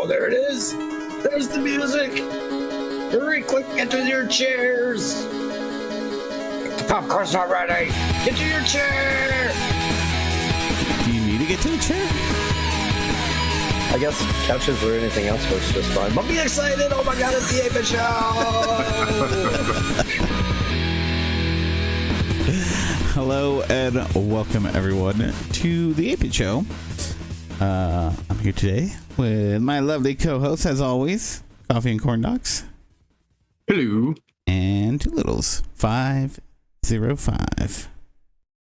there it is. There's the music. Hurry, quick, get to your chairs. The popcorn's not ready. Get to your chair. Do you need to get to the chair? I guess couches or anything else works just fine. But be excited. Oh my God, it's the 8-Bit Show. Hello and welcome everyone to the 8-Bit Show. I'm here today with my lovely co-host, as always, Coffee and Corn Dogs. Hello. And Two Littles 505.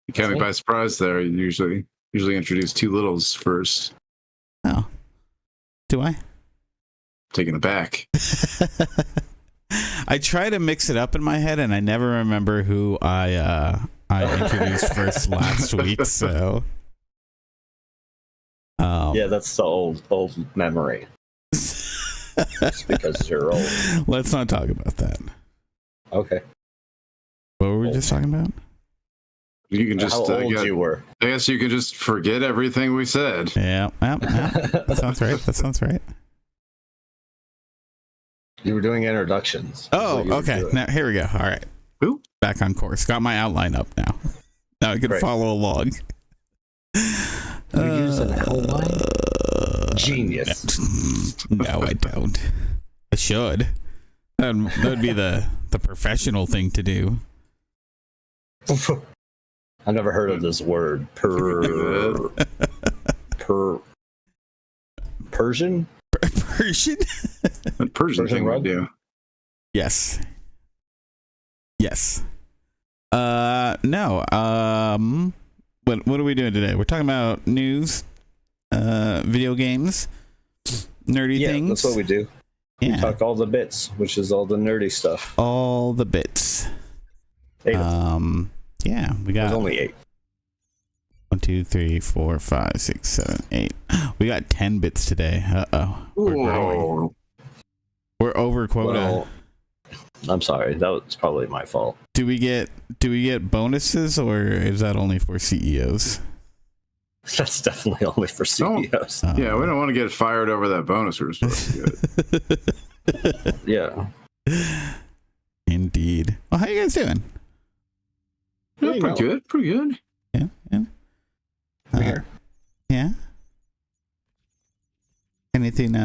You caught me by surprise there. You usually introduce Two Littles first. Oh, do I? Taking it back. I try to mix it up in my head, and I never remember who I introduced first last week. So, yeah, that's the old memory. It's because you're old. Let's not talk about that. Okay. What were we just talking about? You can just how old you were. I guess you can just forget everything we said. Yeah. That sounds right. That sounds right. You were doing introductions. Oh, okay. Now here we go. All right. Who? Back on course. Got my outline up now. Now I can follow along. You're using outline? Genius. No, I don't. I should. That would be the professional thing to do. I've never heard of this word. Persian? Persian? Persian thing we rug? do. Yes. No. What are we doing today? We're talking about news, video games, nerdy things. That's what we do. Yeah. We talk all the bits, which is all the nerdy stuff. All the bits. 8. Yeah, we got. There's only 8. 1, 2, 3, 4, 5, 6, 7, 8. We got 10 bits today. We're growing. We're over quota. Well, I'm sorry. That was probably my fault. Do we get bonuses, or is that only for CEOs? That's definitely only for CEOs. Yeah, we don't want to get fired over that bonus we're supposed to get. Yeah. Indeed. Well, how you guys doing? Yeah, pretty good. Yeah. Here. Yeah. Anything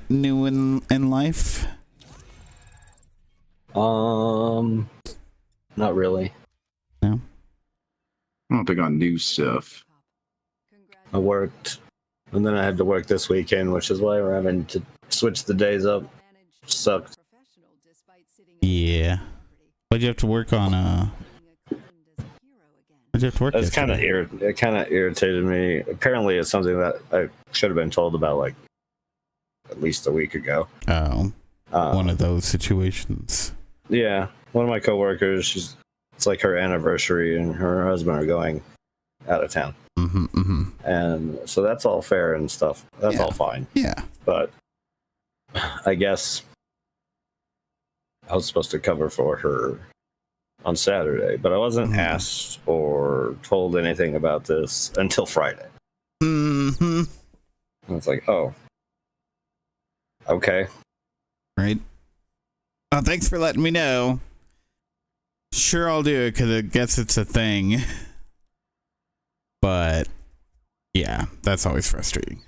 new in life? Not really. No. I'm not big on new stuff. I worked, and then I had to work this weekend, which is why we're having to switch the days up. Sucked. Yeah. What'd you have to work on? What'd you have to work? It kind of irritated me. Apparently, it's something that I should have been told about like at least a week ago. Oh, one of those situations. Yeah, one of my coworkers. It's like her anniversary, and her husband are going out of town. And so that's all fair and stuff. That's all fine. Yeah. But I guess I was supposed to cover for her on Saturday, but I wasn't asked or told anything about this until Friday. And it's like, oh, okay. Right. Oh, thanks for letting me know. Sure, I'll do it because I guess it's a thing. But yeah, that's always frustrating.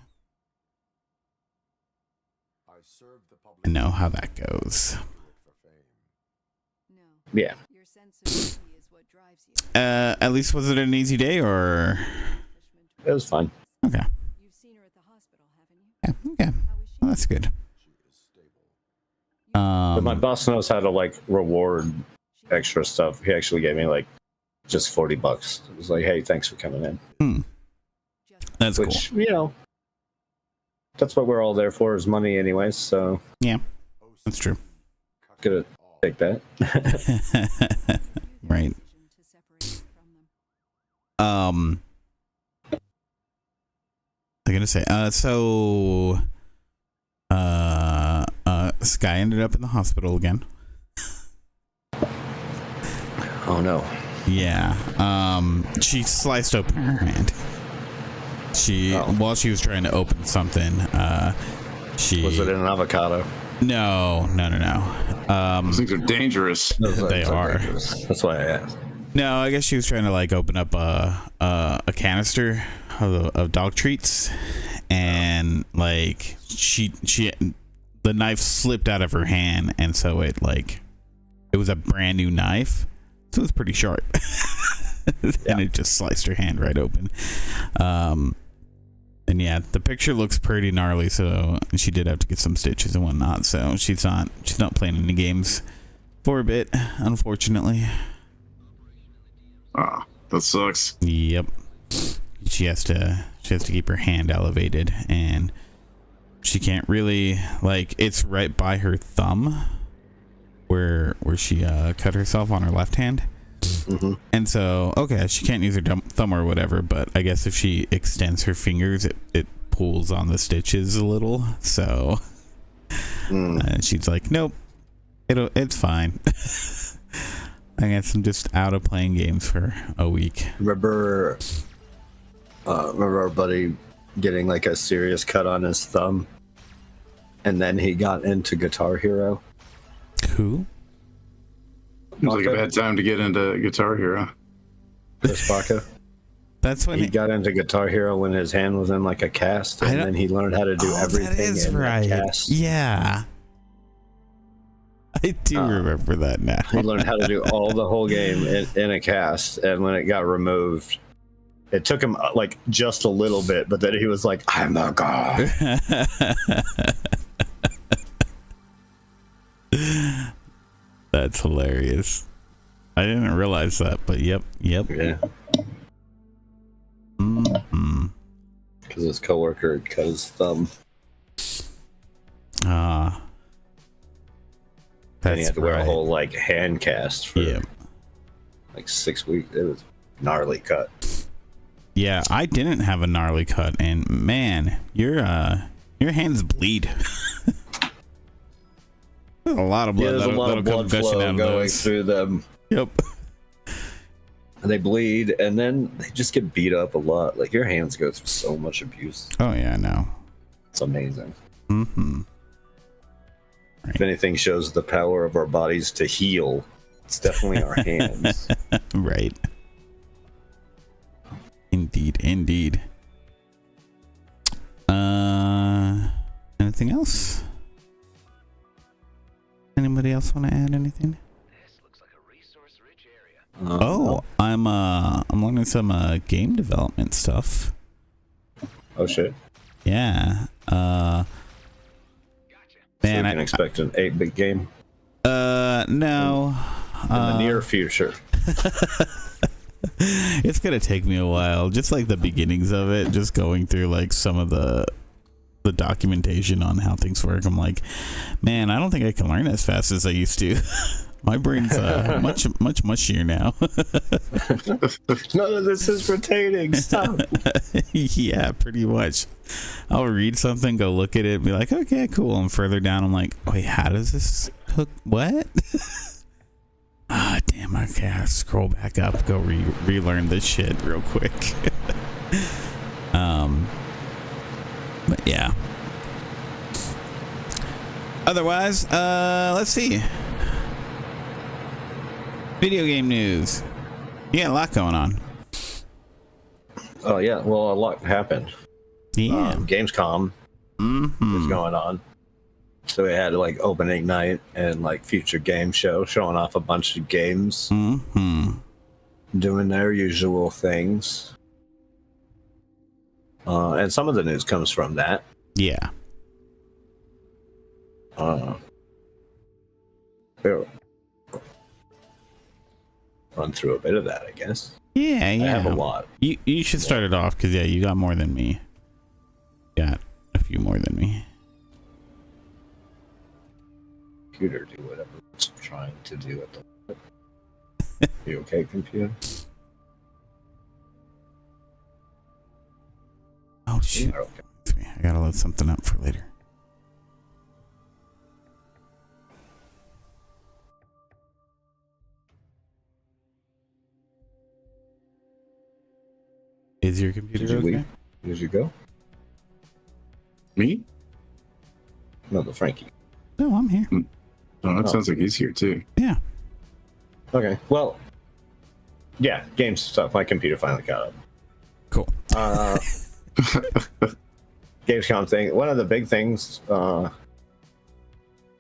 I know how that goes. Yeah. At least was it an easy day, or? It was fine. Okay. Yeah, okay. Well, that's good. But my boss knows how to like reward extra stuff. He actually gave me like just $40. It was like, hey, thanks for coming in. That's Which, cool. you know, that's what we're all there for, is money anyways, so Yeah, that's true. gonna take that. Right. I'm gonna say Sky ended up in the hospital again. Oh no. Yeah. She sliced open her hand. While she was trying to open something, Was it an avocado? No. Those things are dangerous. They are. Dangerous. That's why I asked. No, I guess she was trying to like open up a canister of dog treats, and like she the knife slipped out of her hand, and so it was a brand new knife, so it was pretty sharp. And it just sliced her hand right open. And yeah, the picture looks pretty gnarly, so she did have to get some stitches and whatnot. So she's not playing any games for a bit, unfortunately. Ah, that sucks. Yep. She has to keep her hand elevated, and she can't really, like, it's right by her thumb where she cut herself on her left hand. Mm-hmm. And so, okay, she can't use her thumb or whatever, but I guess if she extends her fingers, it pulls on the stitches a little. So she's like, nope, it's fine. I guess I'm just out of playing games for a week. Remember our buddy getting like a serious cut on his thumb, and then he got into Guitar Hero? Who? Seems like a bad time to get into Guitar Hero. Chris Baca. That's when He got into Guitar Hero when his hand was in like a cast, and then he learned how to do everything that is in right. a cast. Yeah. I do remember that now. He learned how to do the whole game in a cast, and when it got removed, it took him like just a little bit, but then he was like, "I'm a god." That's hilarious. I didn't realize that, but yep. Yeah, Mm-hmm. because his coworker had cut his thumb, and he had to wear a whole like hand cast for like 6 weeks. It was gnarly cut. Yeah, I didn't have a gnarly cut, and man, your hands bleed. There's a lot of blood. There's a lot of blood flow going through them. Yep. They bleed, and then they just get beat up a lot. Like, your hands go through so much abuse. Oh yeah, I know. It's amazing. Mm-hmm. Right. If anything shows the power of our bodies to heal, it's definitely our hands. Right. Indeed. Anything else? Anybody else want to add anything? This looks like a resource-rich area. I'm learning some game development stuff. Oh shit! Yeah. Man, Man, so you can expect an 8-bit game. No. In the near future. It's gonna take me a while, just like the beginnings of it, just going through like some of the documentation on how things work. I'm like, man, I don't think I can learn as fast as I used to. My brain's much mushier now. None of this is retaining. Stop. Yeah, pretty much. I'll read something, go look at it, and be like, okay, cool. And further down, I'm like, wait, how does this hook? What? Damn. Okay, I'll scroll back up, go relearn this shit real quick. But yeah. Otherwise, let's see. Video game news. Yeah, a lot going on. Oh yeah, well, a lot happened. Yeah. Gamescom is going on, so we had like opening night and like future game show showing off a bunch of games, doing their usual things. And some of the news comes from that. Yeah. We'll run through a bit of that, I guess. Yeah. I have a lot. You should start it off, because yeah, you got more than me. Got a few more than me. Computer do whatever it's trying to do at the moment. You okay, computer? Oh shoot. Okay. I gotta load something up for later. Is your computer Did you okay? leave? Did you go? Me? No, the Frankie. No, I'm here. Oh, that sounds like he's here too. Yeah. Okay. Well, yeah, games stuff. My computer finally caught up. Cool. Gamescom thing. One of the big things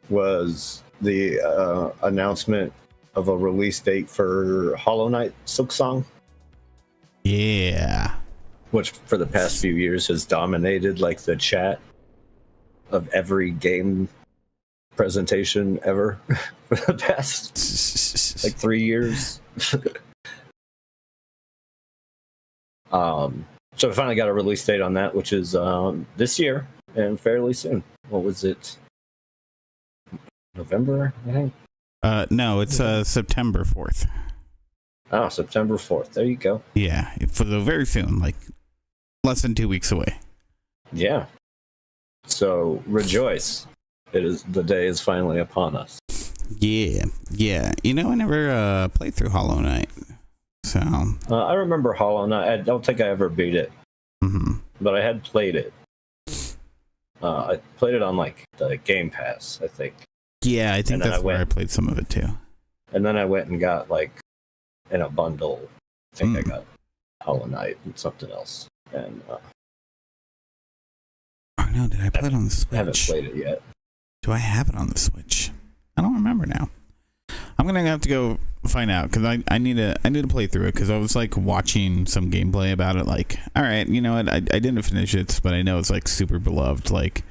was the announcement of a release date for Hollow Knight Silksong, Yeah. which for the past few years has dominated like the chat of every game presentation ever for the past like 3 years. So we finally got a release date on that, which is this year and fairly soon. What was it? November, I think. No, it's September 4th. Oh, September 4th. There you go. Yeah, for the very soon, like less than 2 weeks away. Yeah. So rejoice. The day is finally upon us. Yeah. You know, I never played through Hollow Knight, so I remember Hollow Knight. I don't think I ever beat it, but I had played it. I played it on like the Game Pass, I think. Yeah, I think that's where I played some of it too. And then I went and got like in a bundle. I think I got Hollow Knight and something else. And oh no, did I play it on the Switch? I haven't played it yet. Do I have it on the Switch? I don't remember now. I'm gonna have to go find out because I need to play through it because I was like watching some gameplay about it. Like, all right, you know what? I didn't finish it, but I know it's like super beloved. Like,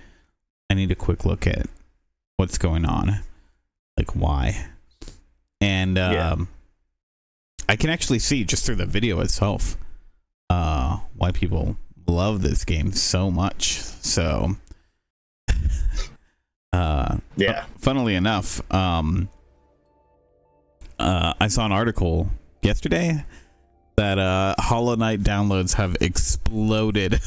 I need a quick look at what's going on, like why, and I can actually see just through the video itself why people love this game so much. So yeah, funnily enough, I saw an article yesterday that Hollow Knight downloads have exploded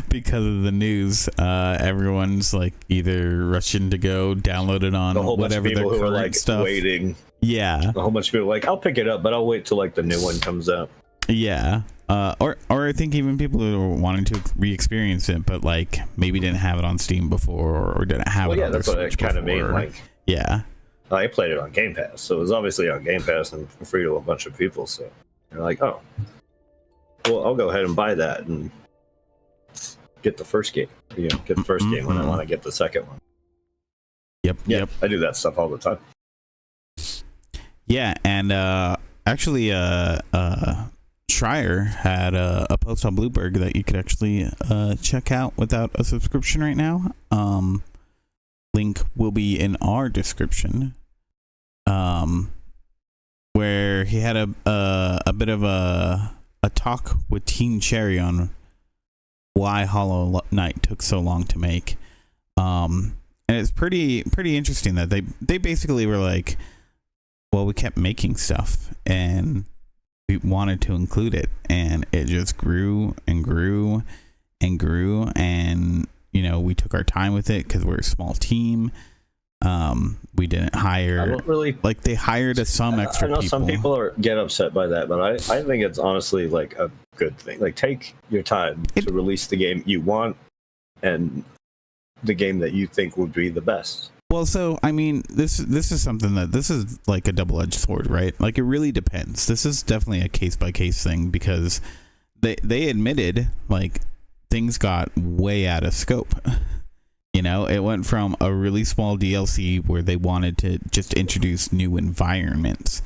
because of the news. Everyone's like either rushing to go download it on whatever their current like stuff. Waiting. Yeah, A whole bunch of people are like, I'll pick it up, but I'll wait till like the new one comes out. yeah. Or I think even people who are wanting to re-experience it, but like maybe didn't have it on Steam before or didn't have it on their Switch That's what I kind of mean. Like, yeah. I played it on Game Pass, so it was obviously on Game Pass and free to a bunch of people. So they're like, oh, well, I'll go ahead and buy that and get the first game. You know, get the first game when I want to get the second one. Yep. Yeah, Yep. I do that stuff all the time. Yeah, and actually, Schreier had a post on Bloomberg that you could actually check out without a subscription right now. Link will be in our description. Where he had a bit of a talk with Team Cherry on why Hollow Knight took so long to make. And it's pretty interesting that they basically were like, well, we kept making stuff and we wanted to include it, and it just grew and grew and grew, and you know, we took our time with it because we're a small team. We didn't hire, I don't really like they hired some extra I know people. some people get upset by that, but I think it's honestly like a good thing. Like, take your time to release the game you want and the game that you think would be the best. Well, so I mean, this is something that this is like a double-edged sword, right? Like, it really depends. This is definitely a case-by-case thing because they admitted like things got way out of scope. You know, it went from a really small DLC where they wanted to just introduce new environments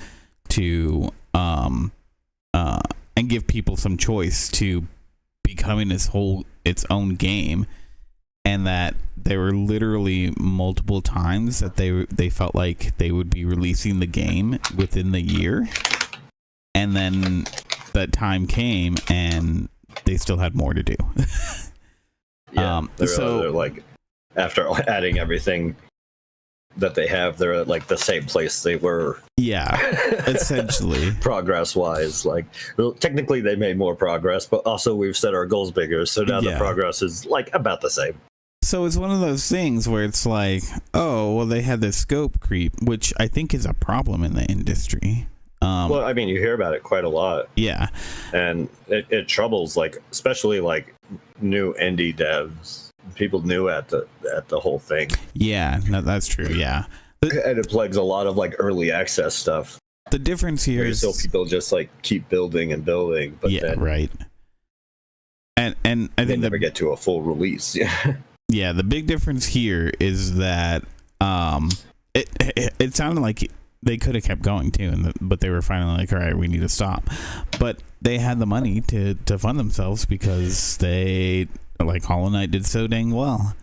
to and give people some choice to becoming its own game. And that there were literally multiple times that they felt like they would be releasing the game within the year, and then that time came and they still had more to do. Yeah, they're like, after adding everything that they have, they're at like the same place they were. Yeah, essentially. Progress-wise, like, well, technically they made more progress, but also we've set our goals bigger, so now the progress is like about the same. So it's one of those things where it's like, oh, well, they had this scope creep, which I think is a problem in the industry. Well, I mean, you hear about it quite a lot. Yeah. And it troubles, like, especially like new indie devs people knew at the whole thing, Yeah, no, that's true. Yeah. and it plagues a lot of like early access stuff. The difference here Where is still people just like keep building and building, but yeah, then right. And I they think never get to a full release. yeah, the big difference here is that it sounded like they could have kept going too, but they were finally like, all right, we need to stop. But they had the money to fund themselves because they, like Hollow Knight, did so dang well.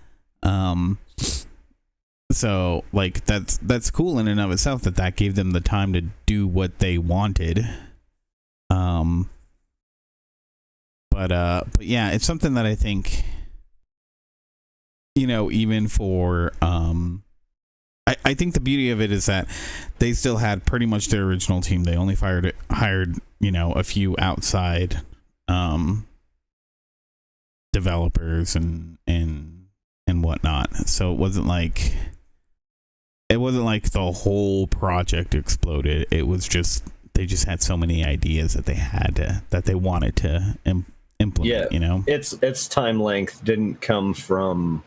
So like that's cool in and of itself that gave them the time to do what they wanted. But yeah, it's something that I think, even for I think the beauty of it is that they still had pretty much their original team. They only hired a few outside developers and whatnot. So it wasn't like the whole project exploded. It was just they just had so many ideas that they wanted to implement. Yeah, its time length didn't come from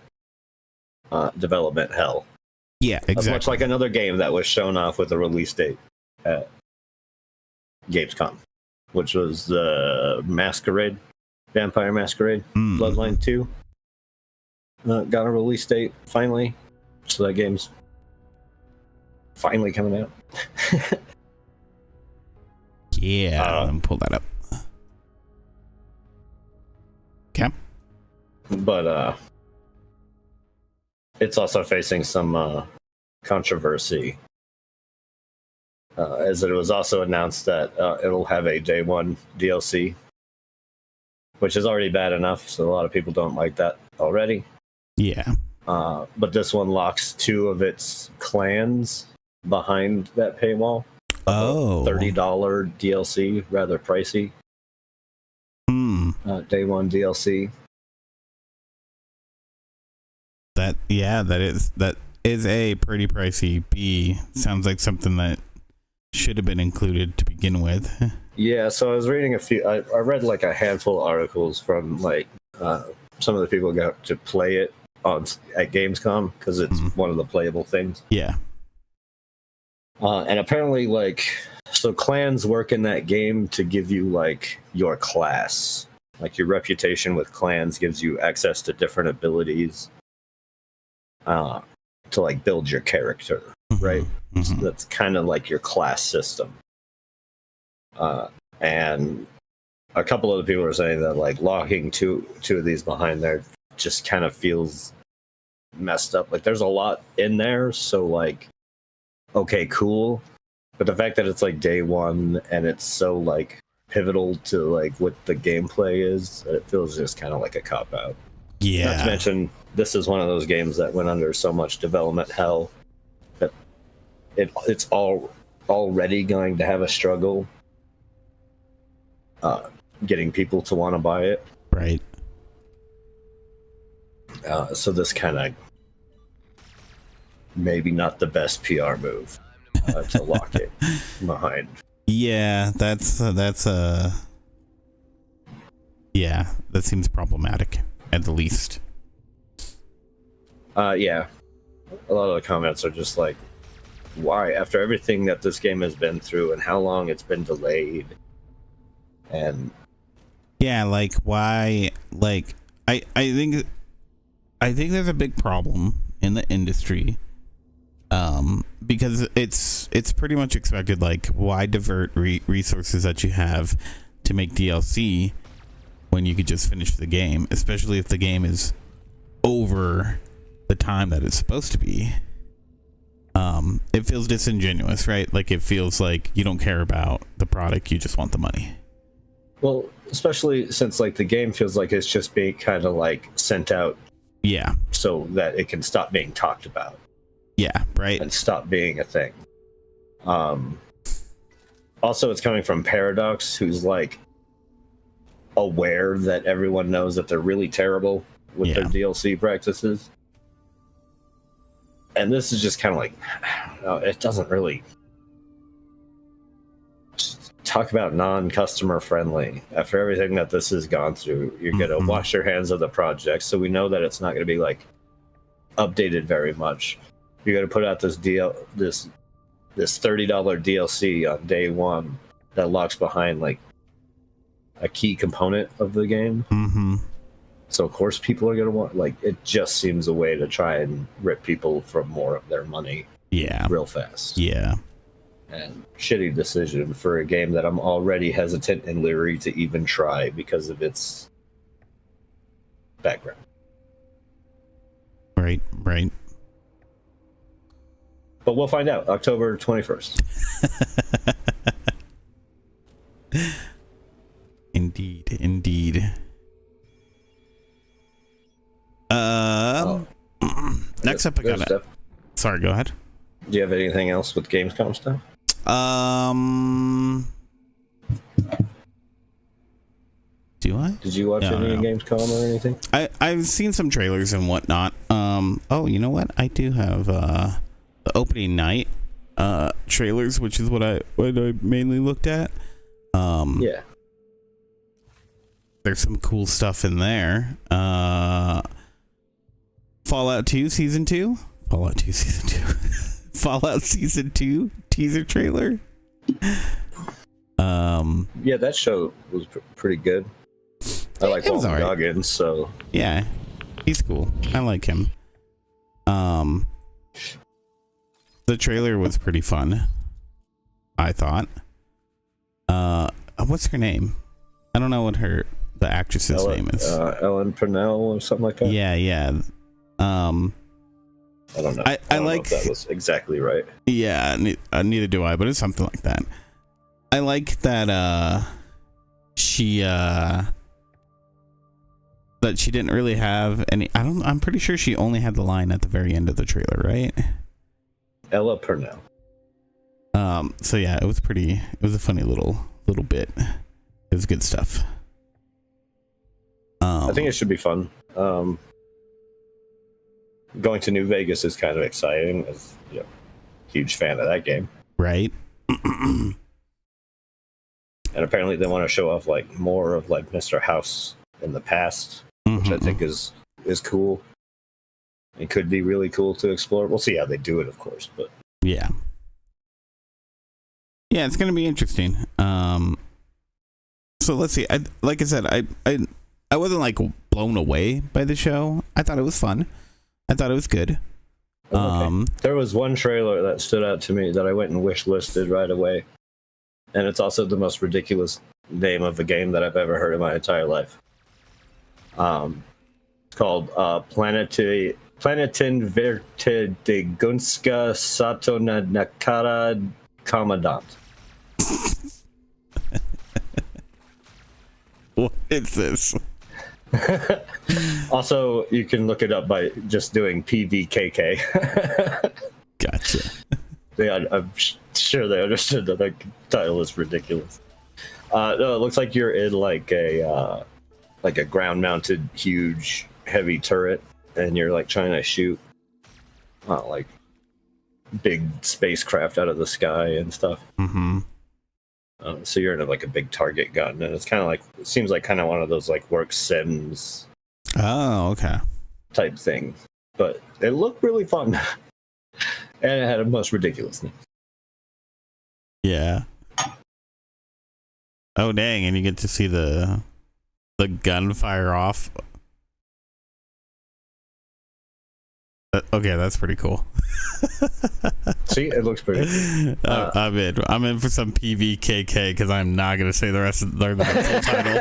development hell. Yeah, exactly. Much like another game that was shown off with a release date at Gamescom, which was the Vampire Masquerade Bloodline 2. Got a release date finally, so that game's finally coming out. Yeah, let me pull that up. Okay. But it's also facing some controversy, as it was also announced that it'll have a day one DLC, which is already bad enough, so a lot of people don't like that already. Yeah. But this one locks 2 of its clans behind that paywall. Oh. $30 DLC, rather pricey. Day one DLC. That is a pretty pricey B. Sounds like something that should have been included to begin with. Yeah, so I was reading I read like a handful of articles from like some of the people who got to play it at Gamescom because it's one of the playable things. Yeah. And apparently, so clans work in that game to give you like your class, like your reputation with clans gives you access to different abilities. To like build your character, right? So that's kind of like your class system. And a couple of the people are saying that like locking two of these behind there just kind of feels messed up. Like there's a lot in there, so like, okay, cool. But the fact that it's like day one and it's so like pivotal to like what the gameplay is, it feels just kind of like a cop out. Yeah. Not to mention, this is one of those games that went under so much development hell that it's already going to have a struggle getting people to want to buy it. Right. So this kind of maybe not the best PR move to lock it behind. Yeah, yeah, that seems problematic at the least. Yeah, a lot of the comments are just like, why? After everything that this game has been through and how long it's been delayed, and yeah, like why? Like I think there's a big problem in the industry, because it's pretty much expected. Like, why divert resources that you have to make DLC when you could just finish the game, especially if the game is over the time that it's supposed to be. It feels disingenuous, right? Like it feels like you don't care about the product, you just want the money. Well, especially since like the game feels like it's just being kind of like sent out, yeah, so that it can stop being talked about. Yeah, right. And stop being a thing. Also, it's coming from Paradox, who's like aware that everyone knows that they're really terrible with their DLC practices. And this is just kind of like, it doesn't really talk about non-customer friendly. After everything that this has gone through, you're gonna wash your hands of the project. So we know that it's not gonna be like updated very much. You're gonna put out this this $30 DLC on day one that locks behind like a key component of the game. Mm-hmm. So of course people are gonna want, like, it just seems a way to try and rip people from more of their money. Yeah. Real fast. Yeah. And shitty decision for a game that I'm already hesitant and leery to even try because of its background. Right. But we'll find out October 21st. Indeed. Next up, I got it. Sorry, go ahead. Do you have anything else with Gamescom stuff? Do I? Did you watch any Gamescom or anything? I've seen some trailers and whatnot. Oh, you know what? I do have the opening night trailers, which is what I mainly looked at. Yeah. There's some cool stuff in there. Fallout 2 Season 2? Fallout 2 Season 2. Fallout Season 2 teaser trailer. Yeah, that show was pretty good. I like Walton Goggins, so yeah, he's cool. I like him. The trailer was pretty fun, I thought. What's her name? I don't know what the actress's name is. Ellen Purnell or something like that. Yeah. I don't know. I don't like know if that was exactly right. Yeah, neither do I, but it's something like that. I like that she didn't really have any. I'm pretty sure she only had the line at the very end of the trailer, right? Ella Purnell. So yeah, it was a funny little bit. It was good stuff. I think it should be fun. Going to New Vegas is kind of exciting. As huge fan of that game. Right. And apparently they want to show off like more of like Mr. House in the past, which I think is cool. It could be really cool to explore. We'll see how they do it, of course, but yeah, it's gonna be interesting. So let's see. Like I said, I wasn't like blown away by the show. I thought it was fun. I thought it was good. Okay. There was one trailer that stood out to me that I went and wish listed right away, and it's also the most ridiculous name of a game that I've ever heard in my entire life. It's called Planetin Vertigunska Satona Nakara Commandant. What is this? Also, you can look it up by just doing PVKK. Gotcha. I'm sure they understood that the title is ridiculous. No, it looks like you're in like a ground-mounted, huge, heavy turret, and you're like trying to shoot, like big spacecraft out of the sky and stuff. Mm-hmm. So you're in like a big target gun, and it's kind of like, it seems like kind of one of those like work sims. Oh, okay. Type thing, but it looked really fun, and it had a most ridiculous name. Yeah. Oh dang! And you get to see the gun fire off. Okay, that's pretty cool. See, it looks pretty. I'm in for some PVKK because I'm not gonna say the rest of the full title.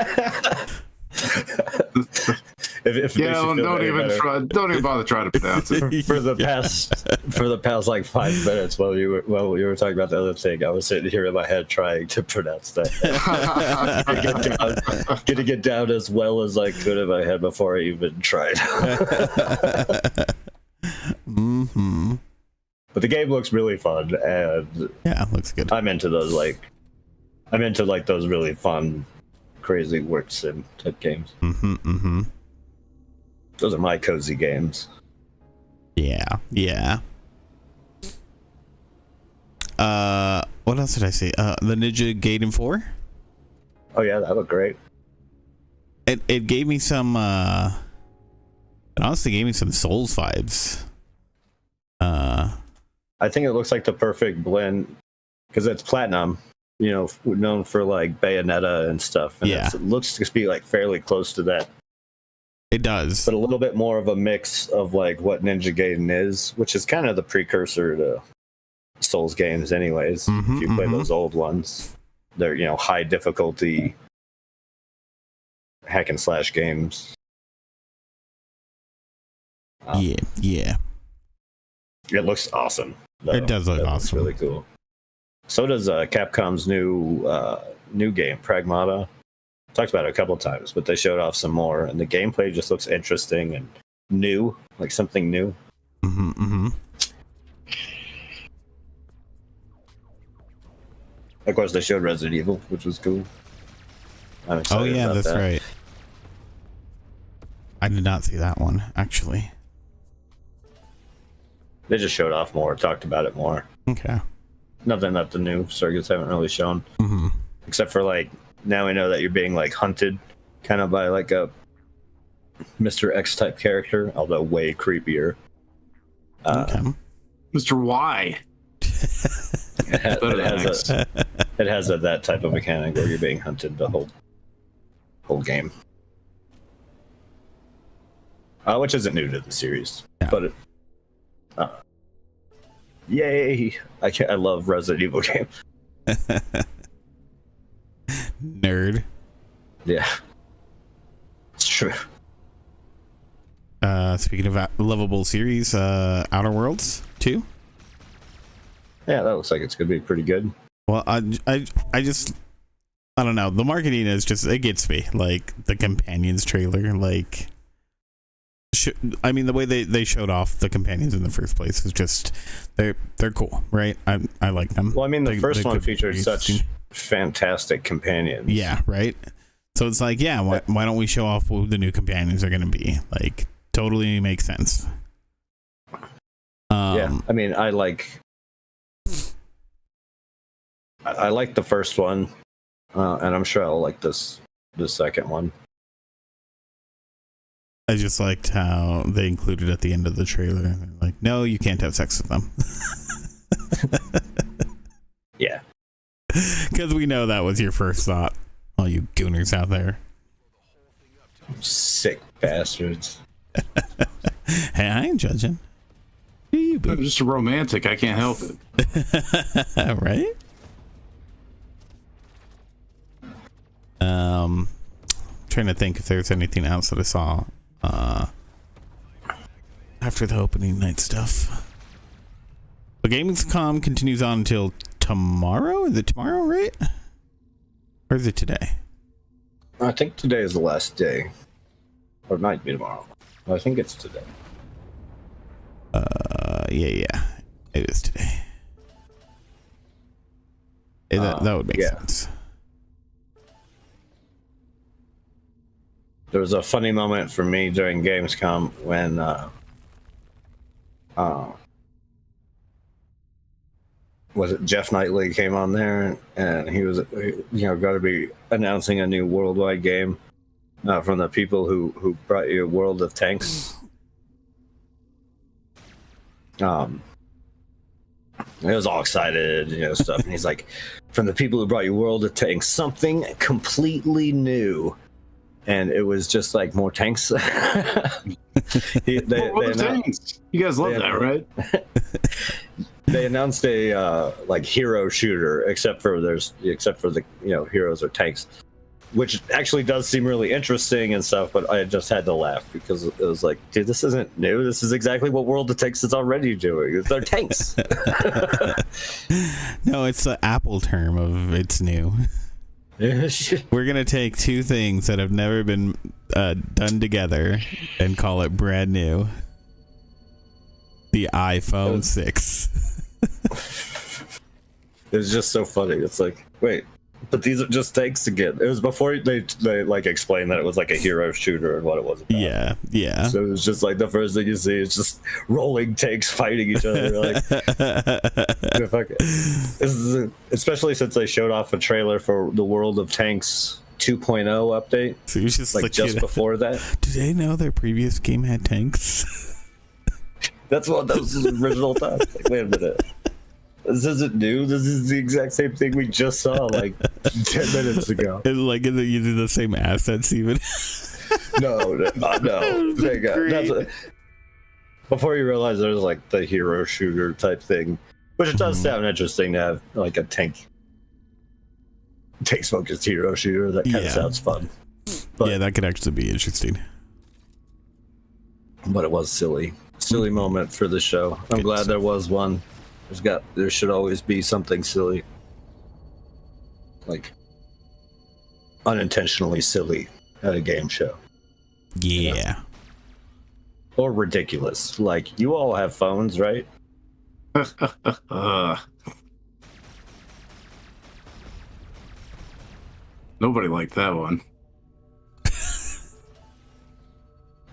Don't even bother trying to pronounce it. For the past like 5 minutes while you were talking about the other thing, I was sitting here in my head trying to pronounce that. Getting it down as well as I could in my head before I even tried. Mm-hmm. But the game looks really fun, and yeah, it looks good. I'm into those those really fun, crazy work sim type games. Mm-hmm. Mm-hmm. Those are my cozy games. Yeah. what else did I see? The Ninja Gaiden 4. Oh yeah, that looked great. It gave me some. It honestly gave me some Souls vibes. I think it looks like the perfect blend because it's Platinum, you know, known for like Bayonetta and stuff. And Yeah. it looks to be like fairly close to that, It does. but a little bit more of a mix of like what Ninja Gaiden is, which is kind of the precursor to Souls games, anyways. Mhm, If you play mhm. those old ones, they're, you know, high difficulty hack and slash games. Yeah. It looks awesome. though. It does look That looks awesome. really cool. So does Capcom's new game, Pragmata. Talked about it a couple times, but they showed off some more, and the gameplay just looks interesting and new, like something new. Of course, they showed Resident Evil, which was cool. I'm Oh excited yeah, about that's that. right. I did not see that one actually. They just showed off more, talked about it more. Okay. Nothing that the new circuits haven't really shown, Mm-hmm. except for like now we know that you're being like hunted, kind of by like a Mr. X type character, although way creepier. Okay. Mr. Y. It has that type of mechanic where you're being hunted the whole game, which isn't new to the series. Yeah. But yay! I love Resident Evil game. Nerd. Yeah, it's true. Speaking of lovable series, Outer Worlds 2. Yeah, that looks like it's gonna be pretty good. Well, I don't know. The marketing is just, it gets me. Like the Companions trailer, like, I mean, the way they showed off the Companions in the first place is just, they're cool, right? I like them. Well, I mean, the They- first they one could be featured such interesting. fantastic companions. Yeah, right. So it's like, yeah, why don't we show off who the new companions are going to be? Like, totally makes sense. Yeah, I mean, I like the first one, and I'm sure I'll like the second one. I just liked how they included at the end of the trailer. They're like, no, you can't have sex with them. Yeah, Because we know that was your first thought, all you gooners out there. sick bastards. Hey, I ain't judging. Do you, I'm boo? just a romantic. I can't help it. Right? Trying to think if there's anything else that I saw after the opening night stuff. The Gamescom continues on until tomorrow. Is it tomorrow, right? Or is it today? I think today is the last day, or it might be tomorrow. I think it's today. Yeah, it is today. That would make yeah. sense. There was a funny moment for me during Gamescom when was it Jeff Knightley came on there, and he was, you know, going to be announcing a new worldwide game from the people who brought you World of Tanks. He was all excited, you know, stuff, and he's like, from the people who brought you World of Tanks, something completely new. And it was just like more tanks. Well, thanks. You guys love that, right? They announced a like hero shooter, except for the, you know, heroes or tanks, which actually does seem really interesting and stuff. But I just had to laugh because it was like, dude, this isn't new. This is exactly what World of Tanks is already doing. They're tanks. No, it's the Apple term of it's new. We're gonna take two things that have never been done together and call it brand new. The iPhone 6. It was just so funny. It's like, wait, But these are just tanks again. It was before they like explained that it was like a hero shooter and what it was about. Yeah. So it was just like the first thing you see is just rolling tanks fighting each other. You're like, yeah, fuck it. This is especially since they showed off a trailer for the World of Tanks 2.0 update. So you're just Like just before that. Do they know their previous game had tanks? That was his original thought. Like, wait a minute. This isn't new. This is the exact same thing we just saw like 10 minutes ago. And like using the same assets even. No. Thank God. That's before you realize there's like the hero shooter type thing, which it does sound interesting to have like a tanks focused hero shooter. That kind of sounds fun. But, yeah, that could actually be interesting. But it was silly moment for the show. I'm glad there was one. There should always be something silly, like unintentionally silly at a game show. Yeah. You know? Or ridiculous. Like, you all have phones, right? Nobody liked that one.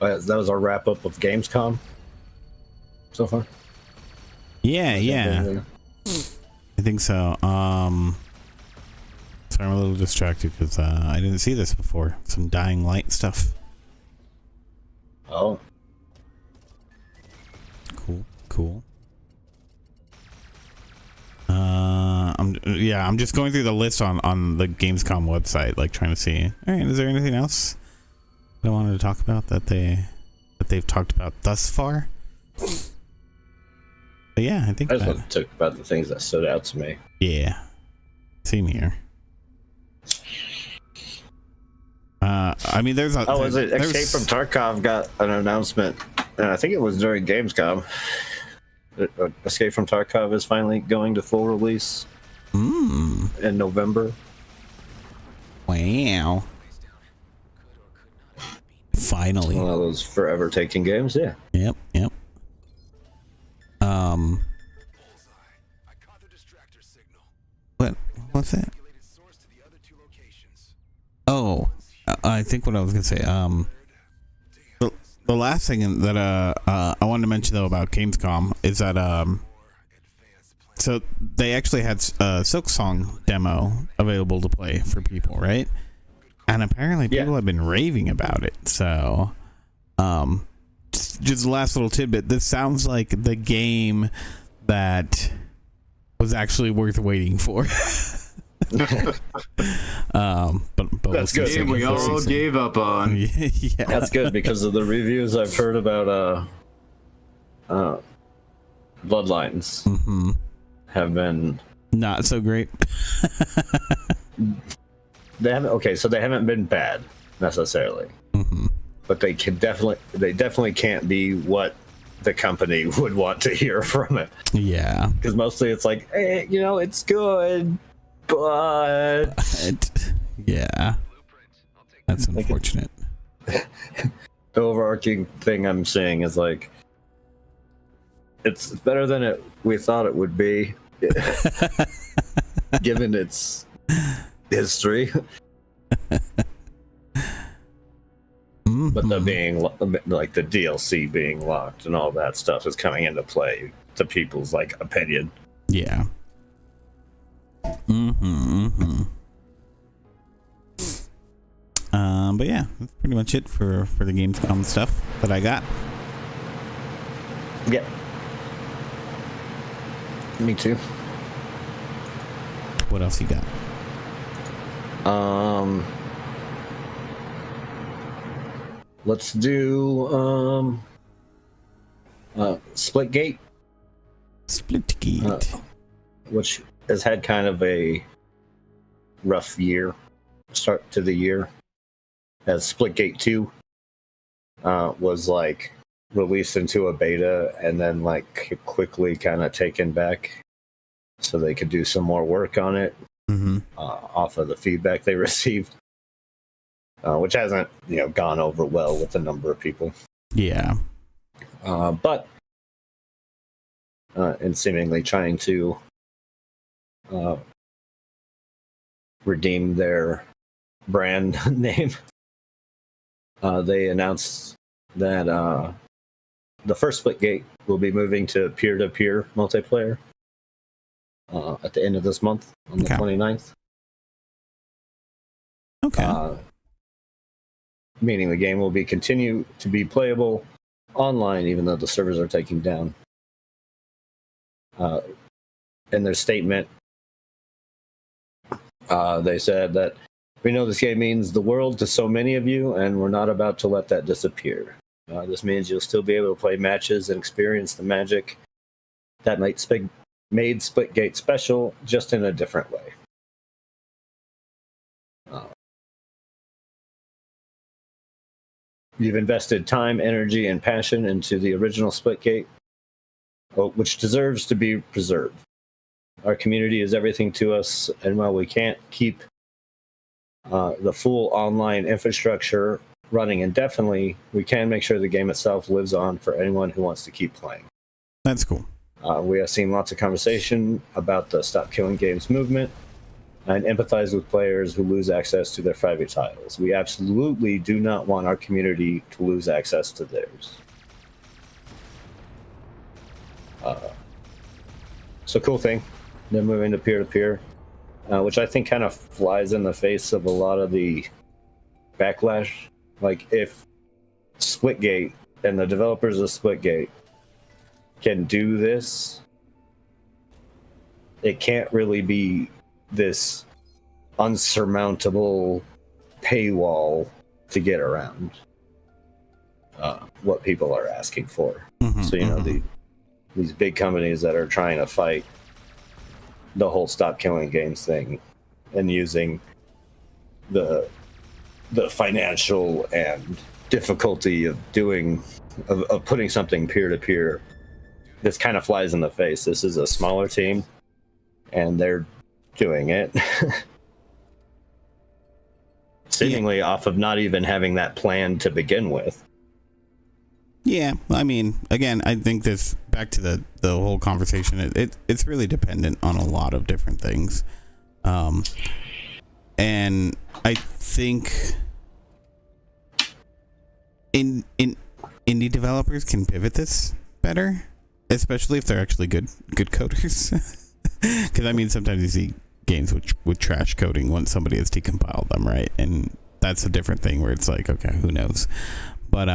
That was our wrap up of Gamescom so far. Yeah. I think so. So I'm a little distracted because I didn't see this before. Some Dying Light stuff. Oh. Cool. I'm just going through the list on the Gamescom website, like trying to see. All right, is there anything else that I wanted to talk about that they've talked about thus far? But yeah, I think I just want to talk about the things that stood out to me. Yeah, same here. I mean, there's a. Was it Escape from Tarkov got an announcement? And I think it was during Gamescom. Escape from Tarkov is finally going to full release in November. Wow! Finally, One of those forever taking games. Yeah. Yep. What's that? Oh, I think what I was gonna say. The last thing that I wanted to mention though about Gamescom is that so they actually had a Silksong demo available to play for people, right? And apparently people have been raving about it. So, just the last little tidbit. This sounds like the game that was actually worth waiting for. But That's good. Game we all gave up on. Yeah, That's good because of the reviews I've heard about Bloodlines have been not so great. they haven't been bad necessarily, but they definitely can't be what the company would want to hear from it. Yeah, because mostly it's like, hey, it's good, but yeah, that's unfortunate. The overarching thing I'm seeing is like, it's better than we thought it would be, given its history. But the being like the DLC being locked and all that stuff is coming into play to people's like opinion. Yeah. But yeah, that's pretty much it for the Gamescom stuff that I got. Yeah. Me too. What else you got? Let's do Splitgate. Splitgate. Which has had kind of a rough start to the year. As Splitgate 2 was like released into a beta and then like quickly kind of taken back so they could do some more work on it off of the feedback they received, which hasn't gone over well with a number of people. Yeah. But and seemingly trying to redeem their brand name. They announced that the first Splitgate will be moving to peer-to-peer multiplayer at the end of this month on the 29th. Okay. Meaning the game will be continue to be playable online, even though the servers are taking down. In their statement, they said that we know this game means the world to so many of you, and we're not about to let that disappear. This means you'll still be able to play matches and experience the magic that made Splitgate special, just in a different way. You've invested time, energy, and passion into the original Splitgate, which deserves to be preserved. Our community is everything to us, and while we can't keep the full online infrastructure running indefinitely, we can make sure the game itself lives on for anyone who wants to keep playing. That's cool. We have seen lots of conversation about the Stop Killing Games movement and empathize with players who lose access to their favorite titles. We absolutely do not want our community to lose access to theirs. So cool thing. They're moving to peer-to-peer, which I think kind of flies in the face of a lot of the backlash. Like, if Splitgate and the developers of Splitgate can do this, it can't really be this unsurmountable paywall to get around what people are asking for. So, you know, these big companies that are trying to fight the whole Stop Killing Games thing and using the financial and difficulty of putting something peer-to-peer, this kind of flies in the face. This is a smaller team, and they're doing it seemingly off of not even having that plan to begin with. Yeah, I mean, again, I think this, back to the whole conversation, it's really dependent on a lot of different things. And I think indie developers can pivot this better, especially if they're actually good coders. Because I mean, sometimes you see games with trash coding once somebody has decompiled them, right? And that's a different thing where it's like, okay, who knows? But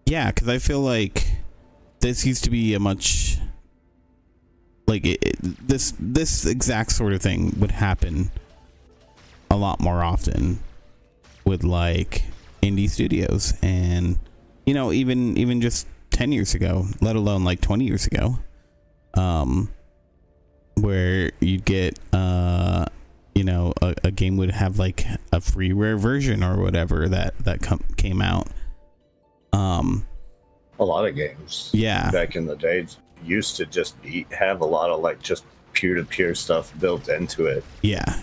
yeah, because I feel like this used to be a much like this exact sort of thing would happen a lot more often with like indie studios, and you know, even just 10 years ago, let alone like 20 years ago, where you'd get you know, a game would have like a freeware version or whatever that came out. A lot of games, yeah, back in the days used to just have a lot of like just peer-to-peer stuff built into it. Yeah.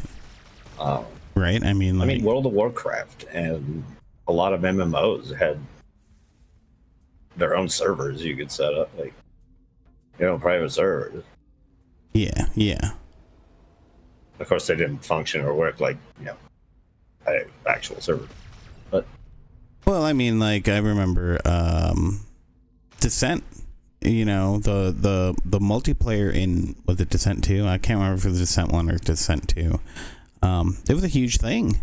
Right. I mean, World of Warcraft and a lot of MMOs had their own servers you could set up, like, you know, private servers. Yeah. Of course, they didn't function or work like, you know, an actual server. But well, I mean, like, I remember Descent. You know, the multiplayer in, was it Descent 2? I can't remember if it was Descent 1 or Descent 2. It was a huge thing,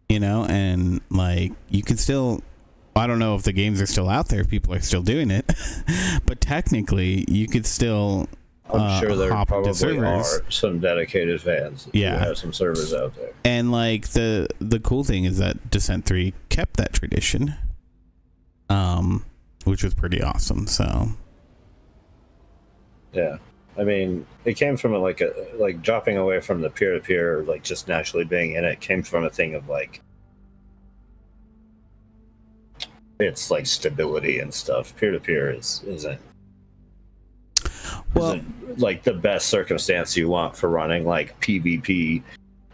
you know, and like you can still, I don't know if the games are still out there, if people are still doing it, but technically you could still I'm sure there hop into probably are servers. some dedicated fans who Yeah. have some servers out there. And like the cool thing is that Descent 3 kept that tradition, which was pretty awesome. So Yeah, I mean, it came from like dropping away from the peer-to-peer, like just naturally being in it, came from a thing of like, it's like stability and stuff. Peer-to-peer isn't like the best circumstance you want for running like PvP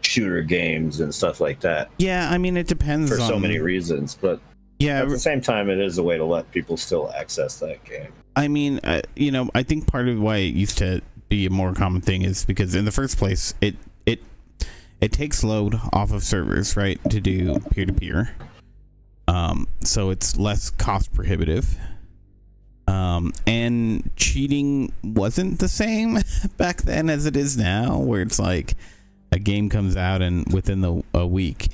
shooter games and stuff like that. yeah, I mean, it depends For on so many reasons, but yeah, at the same time, it is a way to let people still access that game. I mean, you know, I think part of why it used to be a more common thing is because in the first place, it takes load off of servers, right, to do peer-to-peer. So it's less cost prohibitive. And cheating wasn't the same back then as it is now, where it's like a game comes out and within a week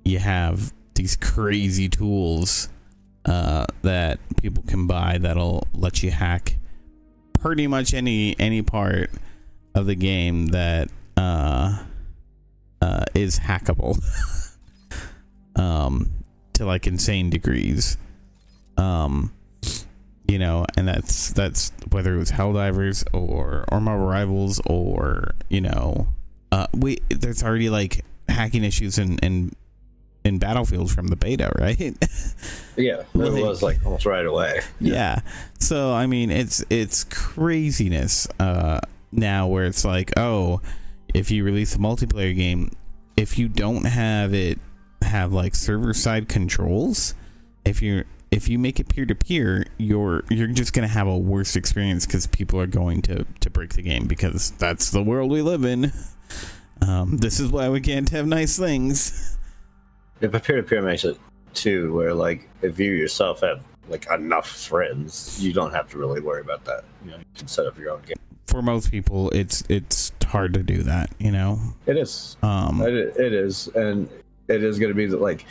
you have these crazy tools that people can buy that'll let you hack pretty much any part of the game that is hackable to like insane degrees. You know, and that's whether it was Helldivers or Marvel Rivals or, you know, there's already like hacking issues in Battlefield from the beta, right? Yeah, it was like almost right away. Yeah. So I mean, it's craziness now, where it's like, oh, if you release a multiplayer game, if you don't have like server side controls, if you make it peer-to-peer, you're just gonna have a worse experience because people are going to break the game, because that's the world we live in. This is why we can't have nice things. Yeah, but peer-to-peer makes it too, where like if you yourself have like enough friends, you don't have to really worry about that. You know, you can set up your own game. For most people, it's hard to do that. You know, it is. It is, and it is going to be like.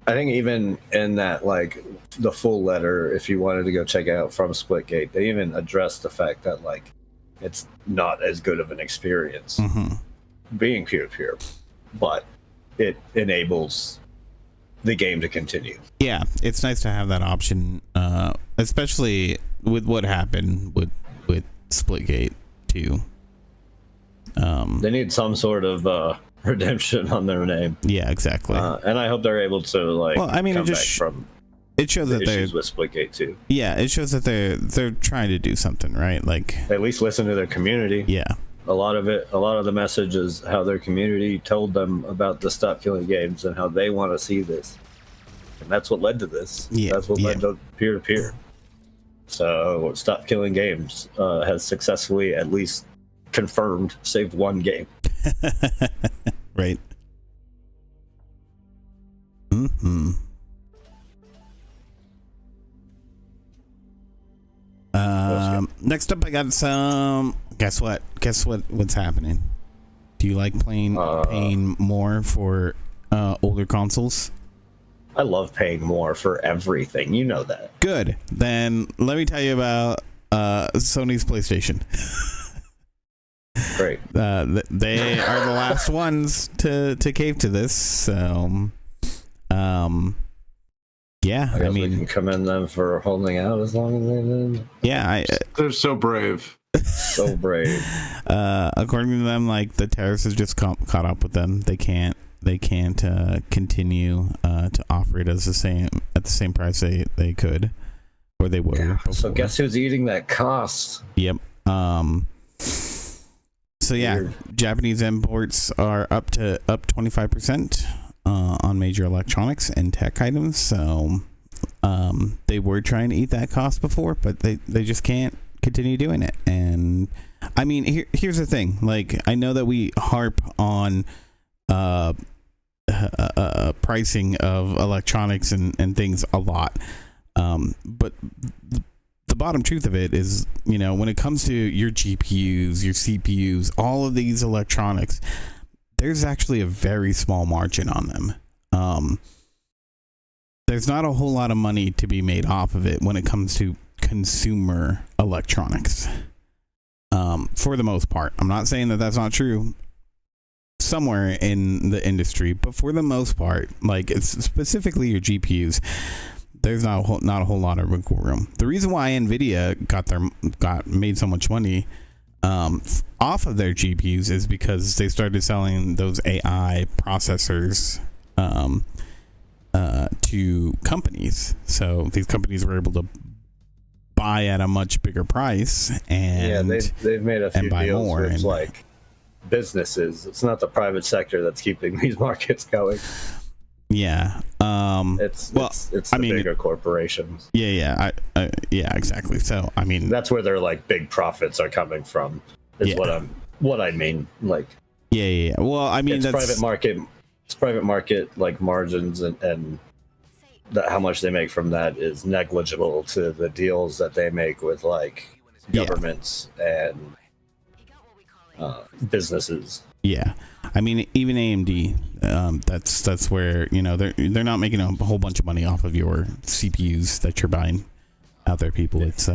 I think even in that, like, the full letter, if you wanted to go check it out from Splitgate, they even addressed the fact that, like, it's not as good of an experience being peer-to-peer, but it enables the game to continue. Yeah, it's nice to have that option, especially with what happened with Splitgate too. They need some sort of redemption on their name. Yeah, exactly. And I hope they're able to, like, well, I mean, come it just back from it shows the that issues with Splitgate too. Yeah, it shows that they're trying to do something, right? Like, at least listen to their community. Yeah. A lot of the message is how their community told them about the Stop Killing Games and how they want to see this. And that's what led to this. Yeah, that's what led to peer-to-peer. So Stop Killing Games has successfully, at least confirmed, saved one game. Right. Next up, I got some. Guess what? What's happening? Do you like paying more for older consoles? I love paying more for everything. You know that. Good. Then let me tell you about Sony's PlayStation. Great. They are the last ones to cave to this. So, yeah. I mean, we can commend them for holding out as long as they did. Yeah, they're so brave. So brave. According to them, like, the tariffs has just caught up with them. They can't continue to offer it at the same price they could, or they would. Yeah. So guess who's eating that cost? Yep. So yeah, weird. Japanese imports are up 25% on major electronics and tech items. So they were trying to eat that cost before, but they just can't continue doing it. And I mean, here's the thing. Like, I know that we harp on pricing of electronics and things a lot, but the bottom truth of it is, you know, when it comes to your GPUs, your CPUs, all of these electronics, there's actually a very small margin on them. There's not a whole lot of money to be made off of it when it comes to consumer electronics, for the most part. I'm not saying that that's not true somewhere in the industry, but for the most part, like, it's specifically your GPUs, there's not a whole lot of wiggle room. The reason why Nvidia made so much money off of their GPUs is because they started selling those AI processors to companies. So these companies were able to buy at a much bigger price, and they've made a few buy deals more, with like businesses. It's not the private sector that's keeping these markets going. Yeah. It's well, it's I the mean, bigger corporations. yeah, yeah, exactly. So I mean, That's where their like big profits are coming from. Is Yeah. what I mean. Like yeah. Well, I mean, it's that's private market. It's private market like margins and how much they make from that is negligible to the deals that they make with like Yeah. governments and businesses. Yeah, I mean, even AMD, that's where they're not making a whole bunch of money off of your CPUs that you're buying out there, people. It's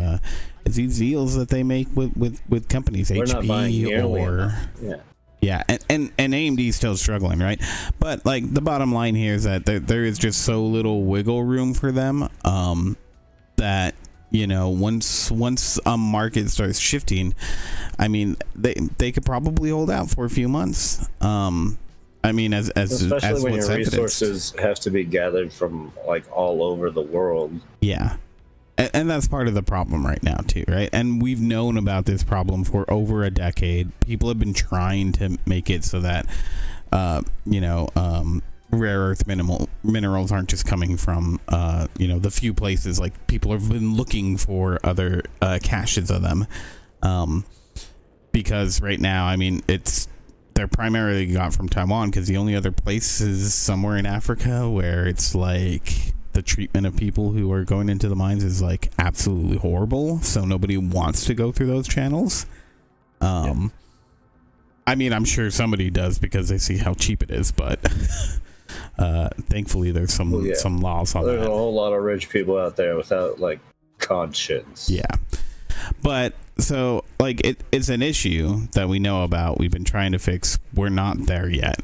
these deals that they make with companies, We're not buying HP nearly or enough. yeah, and AMD is still struggling, right? But like the bottom line here is that there is just so little wiggle room for them that once a market starts shifting, I mean they could probably hold out for a few months. I mean, as Especially when what's your evidenced. resources have to be gathered from like all over the world. Yeah. And that's part of the problem right now too, right? And we've known about this problem for over a decade. People have been trying to make it so that rare earth minerals aren't just coming from the few places. Like people have been looking for other caches of them, because right now, I mean, they're primarily got from Taiwan, because the only other place is somewhere in Africa where it's like the treatment of people who are going into the mines is like absolutely horrible, so nobody wants to go through those channels. I mean, I'm sure somebody does because they see how cheap it is, but thankfully there's some laws on There's that. a whole lot of rich people out there without like conscience. Yeah, but so like it's an issue that we know about. We've been trying to fix. We're not there yet.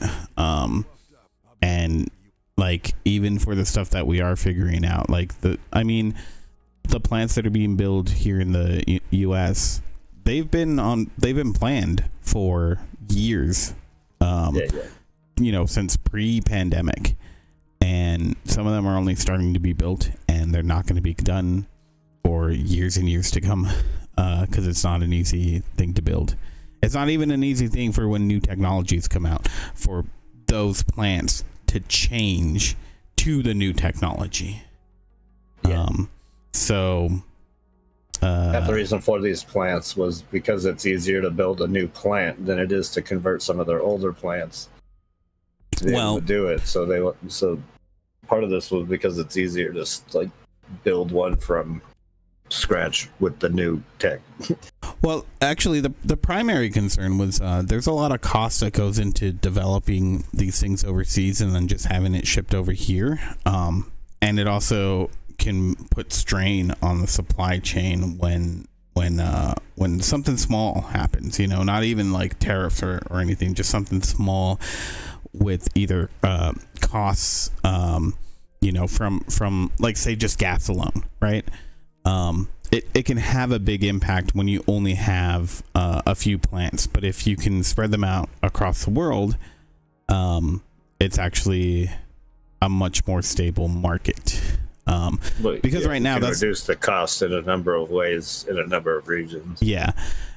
And like even for the stuff that we are figuring out, like the plants that are being built here in the US, they've been planned for years. Since pre-pandemic, and some of them are only starting to be built, and they're not going to be done for years and years to come, because it's not an easy thing to build. It's not even an easy thing for when new technologies come out for those plants to change to the new technology. Half the reason for these plants was because it's easier to build a new plant than it is to convert some of their older plants to be able to do it. So part of this was because it's easier to like build one from scratch with the new tech. Well, actually, the primary concern was there's a lot of cost that goes into developing these things overseas and then just having it shipped over here. And it also can put strain on the supply chain when something small happens, not even like tariffs or anything, just something small with either costs, from like, say, just gas alone, right? It can have a big impact when you only have a few plants, but if you can spread them out across the world, it's actually a much more stable market. Because right now that's reduce the cost in a number of ways in a number of regions. Yeah,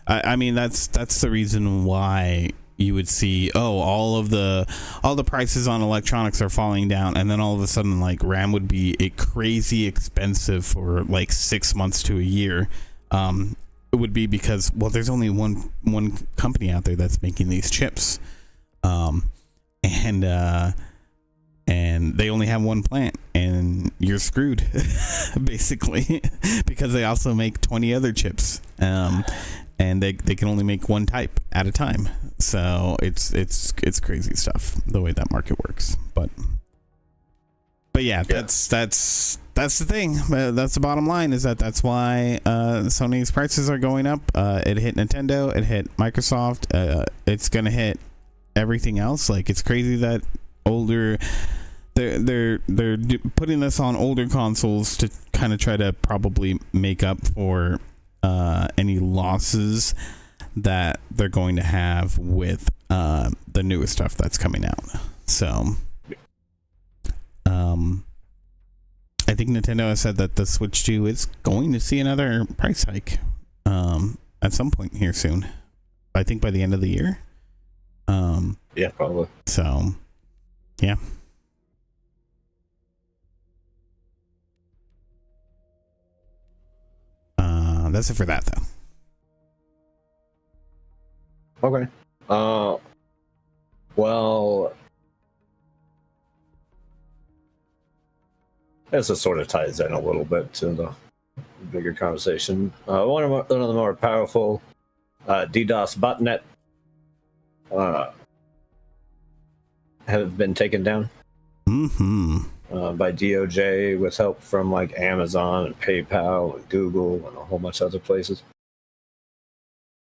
I mean that's the reason why you would see all the prices on electronics are falling down, and then all of a sudden like RAM would be crazy expensive for like 6 months to a year. It would be because there's only one company out there that's making these chips, and they only have one plant, and you're screwed basically, because they also make 20 other chips, and they can only make one type at a time. So it's crazy stuff the way that market works. But yeah, that's the thing. That's the bottom line, is that's why Sony's prices are going up. It hit Nintendo, it hit Microsoft, it's gonna hit everything else. Like, it's crazy that they're putting this on older consoles to kind of try to probably make up for any losses that they're going to have with the newest stuff that's coming out. So I think Nintendo has said that the Switch 2 is going to see another price hike at some point here soon. I think by the end of the year. Yeah, probably. So yeah. That's it for that though. Okay. Well, this sort of ties in a little bit to the bigger conversation. One of the more powerful DDoS botnet have been taken down by DOJ with help from like Amazon and PayPal and Google and a whole bunch of other places.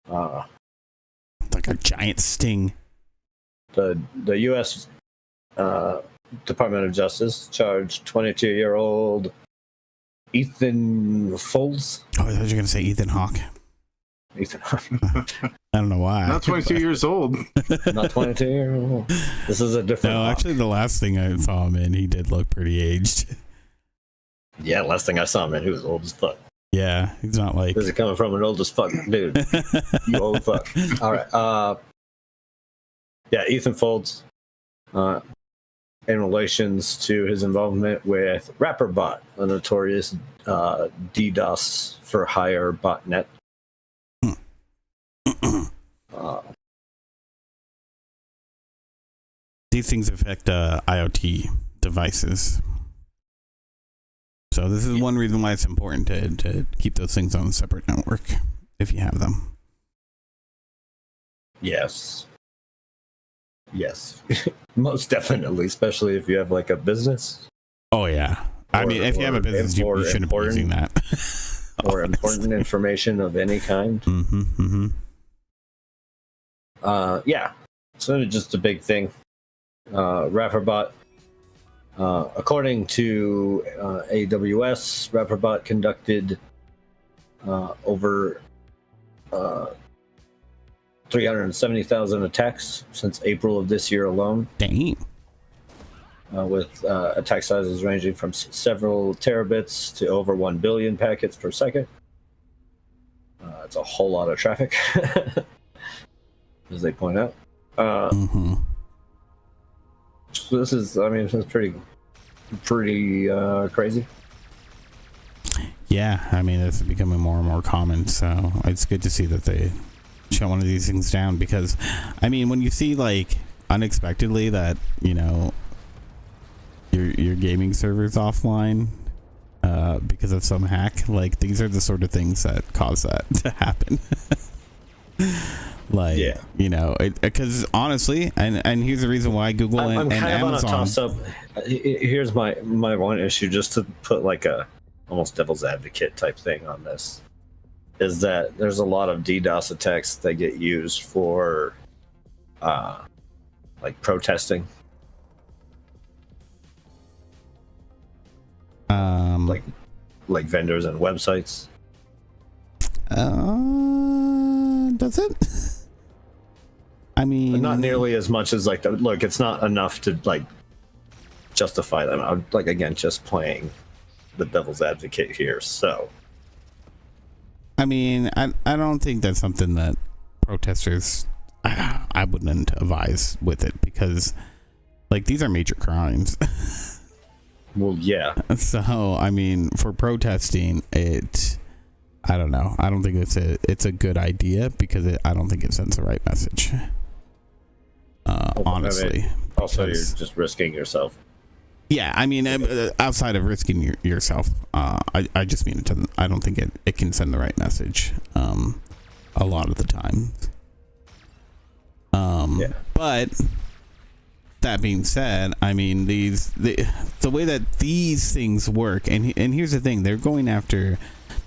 Like a giant sting. The U.S. Department of Justice charged 22-year-old Ethan Folds. Oh, I thought you were going to say Ethan Hawke. Ethan, I don't know why. Not 22 years old. not 22 years old. This is a different. No, Hawk. actually, the last thing I saw him in, he did look pretty aged. Yeah, last thing I saw him in, he was old as fuck. Yeah, he's not like. This is coming from an old as fuck dude. You old fuck. All right. Yeah, Ethan Folds. In relations to his involvement with RapperBot, a notorious DDoS for hire botnet. These things affect IoT devices. So this is one reason why it's important to keep those things on a separate network if you have them. Yes. Most definitely, especially if you have like a business. Oh yeah. I mean, if you have a business, you shouldn't be using that. Or important information of any kind. Yeah. So just a big thing. RapperBot. According to AWS, RapperBot conducted over 370,000 attacks since April of this year alone. Dang. With attack sizes ranging from several terabits to over 1 billion packets per second. It's a whole lot of traffic, as they point out. So this is, I mean, this is pretty crazy. Yeah, I mean, it's becoming more and more common, so it's good to see that they shut one of these things down, because, I mean, when you see, like, unexpectedly that, you know, your gaming server's offline because of some hack, like, these are the sort of things that cause that to happen. Like, yeah. You know, because honestly, and here's the reason why Google and kind Amazon. of on a toss-up. Here's my one issue, just to put like a almost devil's advocate type thing on this, is that there's a lot of DDoS attacks that get used for like protesting. Like vendors and websites. Does it? I mean, but not nearly as much as like look. It's not enough to like justify them. I'm like, again, just playing the devil's advocate here. So, I mean, I don't think that's something that protesters. I wouldn't advise with it, because like these are major crimes. Well, yeah. So I mean, for protesting, I don't know. I don't think it's a good idea, because I don't think it sends the right message. Honestly. I mean, also, you're just risking yourself. Yeah, I mean, outside of risking yourself, I just mean I don't think it can send the right message a lot of the time. Yeah. But that being said, I mean, the way that these things work, and here's the thing, they're going after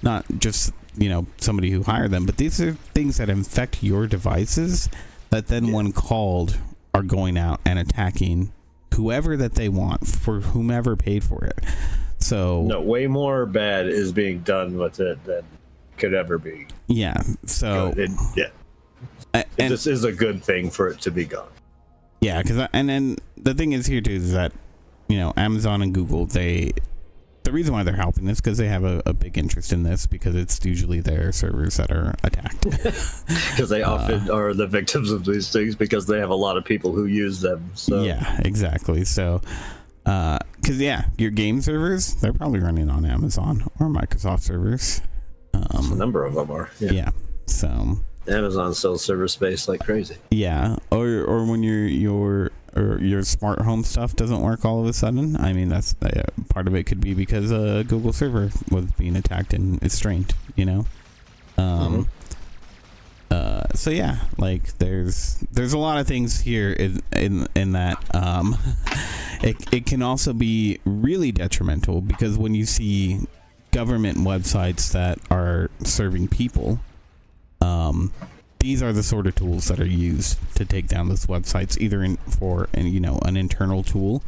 not just, you know, somebody who hired them, but these are things that infect your devices that then when called are going out and attacking whoever that they want, for whomever paid for it. So no, way more bad is being done with it than could ever be. Yeah. So this is a good thing for it to be gone. Yeah, because and then the thing is here too is that, you know, Amazon and Google, the reason why they're helping this because they have a big interest in this, because it's usually their servers that are attacked. Because they often are the victims of these things, because they have a lot of people who use them. So yeah, exactly. So because your game servers, they're probably running on Amazon or Microsoft servers. A number of them are. Yeah. So Amazon sells server space like crazy. yeah, or when your smart home stuff doesn't work all of a sudden. I mean, that's part of it could be because a Google server was being attacked and it's strained. You know. So yeah, like there's a lot of things here in that. It can also be really detrimental because when you see government websites that are serving people, these are the sort of tools that are used to take down those websites, either an internal tool,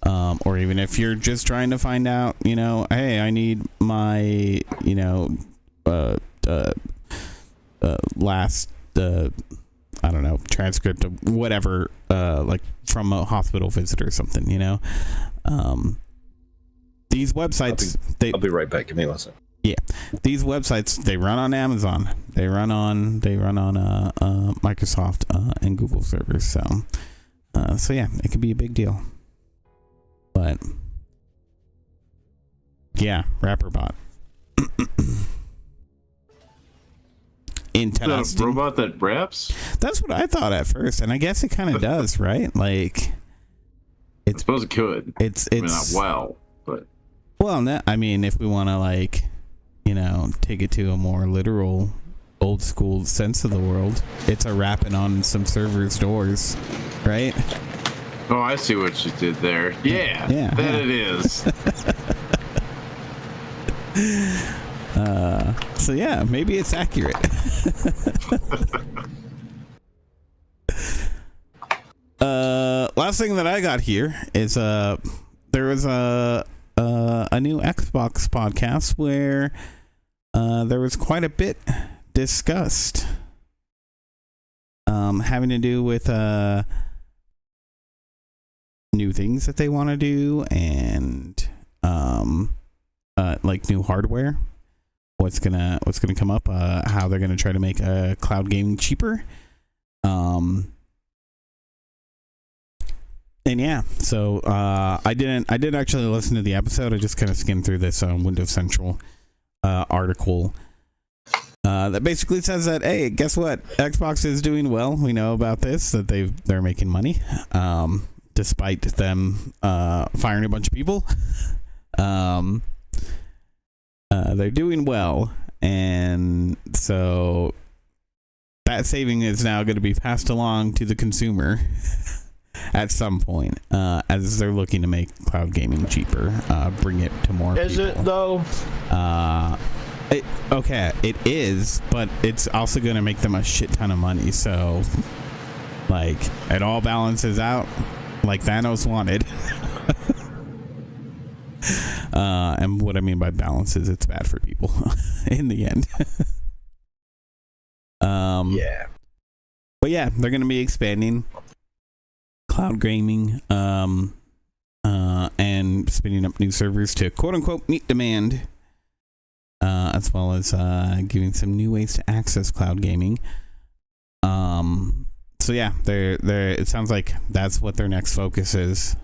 or even if you're just trying to find out, hey, I need my last I don't know, transcript of whatever, like from a hospital visit or something, these websites, I'll be right back. Give me one second. Yeah, these websites, they run on Amazon, they run on Microsoft and Google servers. So yeah, it could be a big deal. But yeah, RapperBot. Interesting. Is that a robot that raps? That's what I thought at first, and I guess it kind of does, right? Like, I suppose it could. It's not well, but I mean, if we want to take it to a more literal, old school sense of the world, it's a rapping on some servers' doors, right? Oh, I see what you did there. Yeah, it is. So yeah, maybe it's accurate. Last thing that I got here is there was a new Xbox podcast where there was quite a bit discussed having to do with new things that they want to do and like new hardware, what's gonna come up, how they're gonna try to make cloud gaming cheaper, and yeah, so I didn't actually listen to the episode. I just kind of skimmed through this Windows Central article that basically says that, hey, guess what, Xbox is doing well. We know about this, that they're making money despite them firing a bunch of people. They're doing well, and so that saving is now going to be passed along to the consumer at some point, as they're looking to make cloud gaming cheaper, bring it to more people. Is it though? It is, but it's also going to make them a shit ton of money. So, like, it all balances out, like Thanos wanted. And what I mean by balance is it's bad for people in the end. Yeah. But yeah, they're going to be expanding cloud gaming and spinning up new servers to quote unquote meet demand, as well as giving some new ways to access cloud gaming. So yeah, it sounds like that's what their next focus is,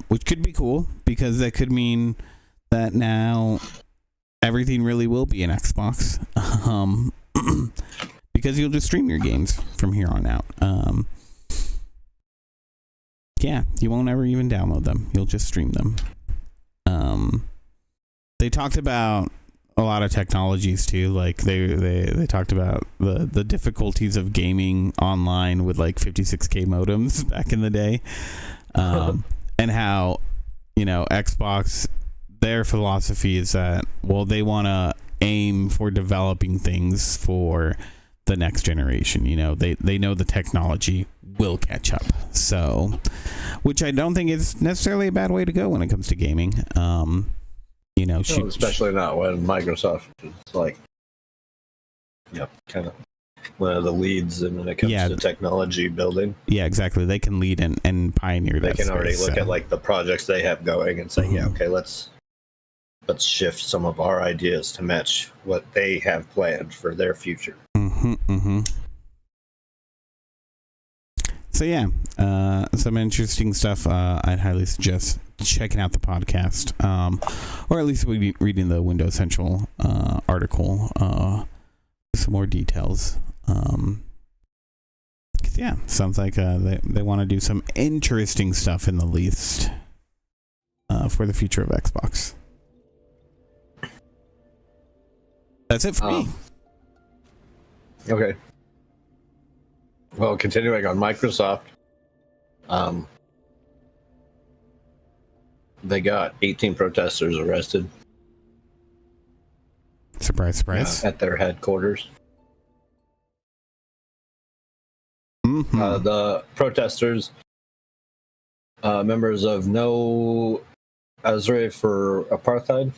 which could be cool because that could mean that now everything really will be an Xbox, because you'll just stream your games from here on out. Yeah, you won't ever even download them. You'll just stream them. They talked about a lot of technologies too. Like they talked about the difficulties of gaming online with like 56K modems back in the day, and how Xbox, their philosophy is that, well, they want to aim for developing things for the next generation. They know the technology will catch up, so, which I don't think is necessarily a bad way to go when it comes to gaming. Especially not when Microsoft is like, kind of one of the leads when it comes to technology building. Yeah, exactly. They can lead and pioneer. They can already look at like the projects they have going and say, yeah, okay, let's shift some of our ideas to match what they have planned for their future. So yeah, some interesting stuff. I'd highly suggest checking out the podcast, or at least reading the Windows Central article with some more details. 'Cause yeah, sounds like they want to do some interesting stuff in the least for the future of Xbox. That's it for me. Okay. Well, continuing on Microsoft, they got 18 protesters arrested Surprise, surprise. at their headquarters. Mhm. The protesters, members of No Azre for Apartheid,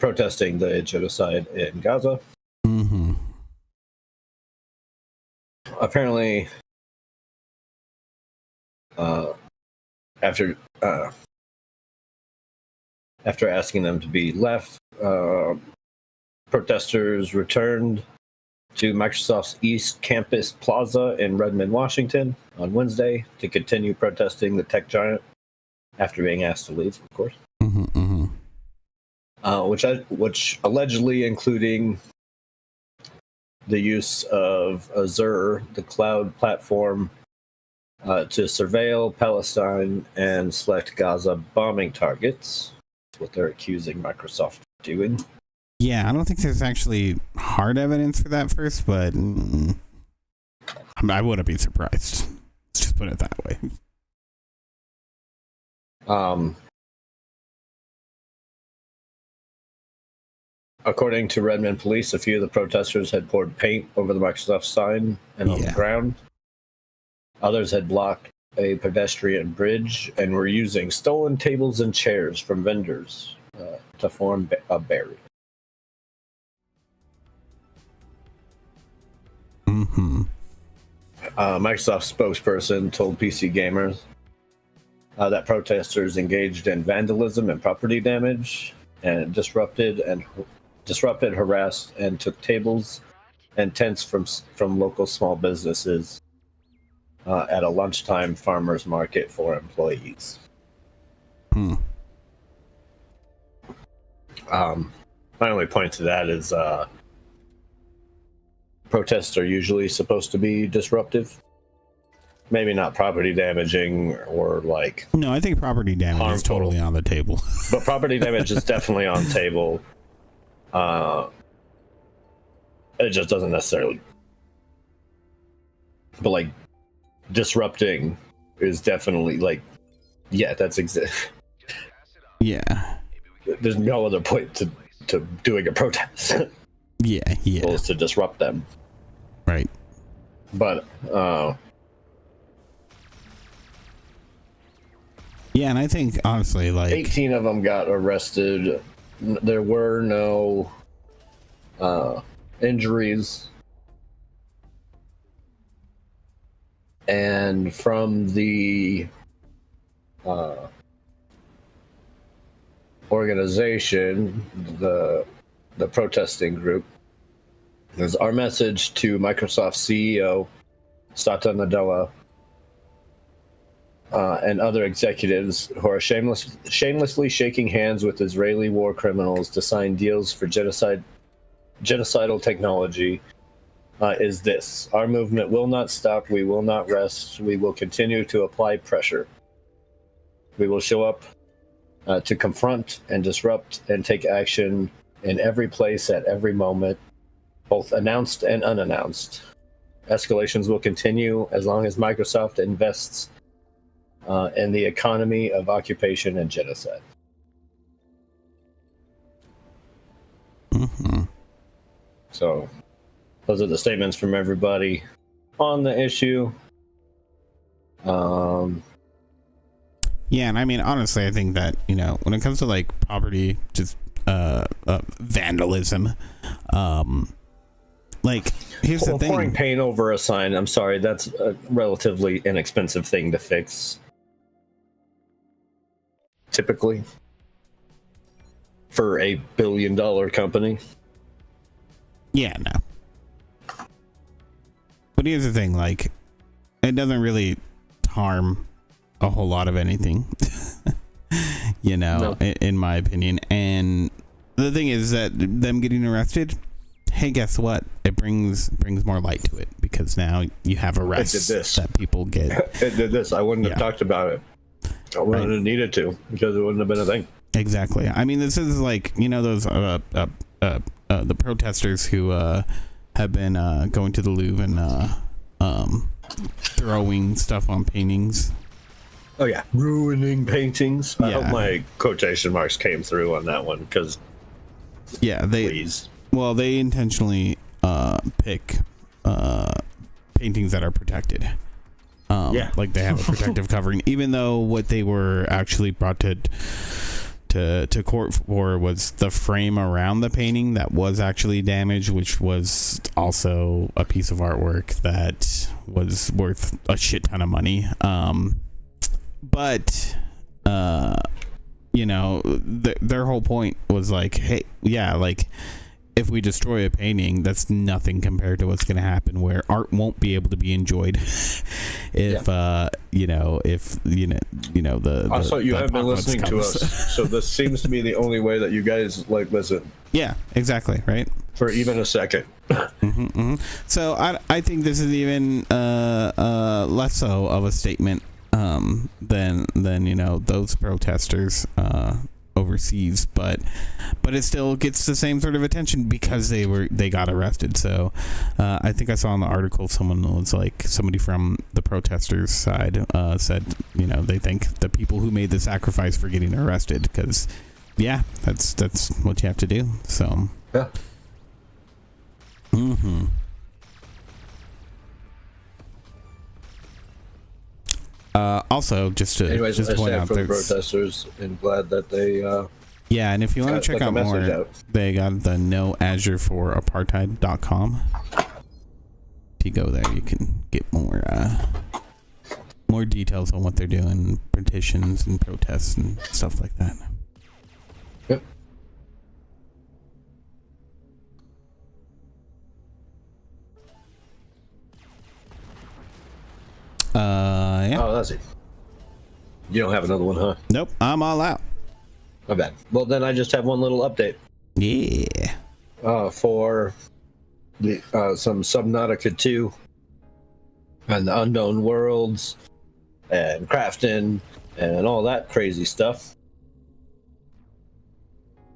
protesting the genocide in Gaza. Mhm. Apparently, after asking them to be left, protesters returned to Microsoft's East Campus Plaza in Redmond, Washington on Wednesday to continue protesting the tech giant after being asked to leave, of course. Mhm. Mhm. Which allegedly including the use of Azure, the cloud platform, to surveil Palestine and select Gaza bombing targets. That's what they're accusing Microsoft of doing. Yeah, I don't think there's actually hard evidence for that first, but I wouldn't be surprised. Let's just put it that way. According to Redmond police, a few of the protesters had poured paint over the Microsoft sign and on the Yeah. ground. Others had blocked a pedestrian bridge and were using stolen tables and chairs from vendors to form a barrier. Mm-hmm. Microsoft spokesperson told PC Gamers that protesters engaged in vandalism and property damage and disrupted, harassed, and took tables and tents from local small businesses at a lunchtime farmers market for employees. My only point to that is protests are usually supposed to be disruptive. Maybe not property damaging or like... No, I think property damage harmful. is totally on the table. But property damage is definitely on the table. It just doesn't necessarily... But like, disrupting is definitely like... Yeah, that's Yeah. There's no other point to doing a protest. Yeah. Is to disrupt them. Right. But yeah, and I think honestly, like 18 of them got arrested. There were no injuries, and from the organization, the protesting group, is our message to Microsoft CEO Satya Nadella and other executives who are shamelessly shaking hands with Israeli war criminals to sign deals for genocidal technology is this. Our movement will not stop. We will not rest. We will continue to apply pressure. We will show up to confront and disrupt and take action in every place at every moment, both announced and unannounced. Escalations will continue as long as Microsoft invests in the economy of occupation and genocide. Mm-hmm. So, those are the statements from everybody on the issue. Yeah, and I mean, honestly, I think that, you know, when it comes to like property, just vandalism, like here's the thing. Pouring paint over a sign, I'm sorry, that's a relatively inexpensive thing to fix. Typically, for $1 billion company. Yeah, no. But here's the thing, like, it doesn't really harm a whole lot of anything, you know, in my opinion. And the thing is that them getting arrested, hey, guess what? It brings more light to it, because now you have arrests that people get. It did this. I wouldn't have talked about it. I wouldn't have needed to, because it wouldn't have been a thing. Exactly. I mean, this is like, you know, those the protesters who have been going to the Louvre and throwing stuff on paintings. Oh yeah, ruining paintings. I Yeah. hope my quotation marks came through on that one, because Yeah, please. Well, they intentionally pick paintings that are protected. Like they have a protective covering, even though what they were actually brought to court for was the frame around the painting that was actually damaged, which was also a piece of artwork that was worth a shit ton of money. But you know, their whole point was like, hey, yeah, like, if we destroy a painting, that's nothing compared to what's going to happen, where art won't be able to be enjoyed if you know the Also, you the have been apocalypse listening to comes. us, so this seems to be the only way that you guys like listen Yeah, exactly, right. for even a second. So I think this is even less so of a statement than you know, those protesters overseas, but it still gets the same sort of attention because they got arrested. So I think I saw in the article someone was like, somebody from the protesters side said, you know, they thank the people who made the sacrifice for getting arrested, because that's what you have to do. So Yeah. Also, just to Anyways, just I point stand out, for the there's protesters and glad that they yeah, and if you want got, to check like, a out message more, out. they got the no Azure for apartheid.com. If you go there, you can get more details on what they're doing, petitions and protests and stuff like that. Yep. Yeah. Oh, that's it. You don't have another one, huh? Nope, I'm all out. My bad. Well, then I just have one little update Yeah. for the some Subnautica 2 and the Unknown Worlds and Crafton and all that crazy stuff.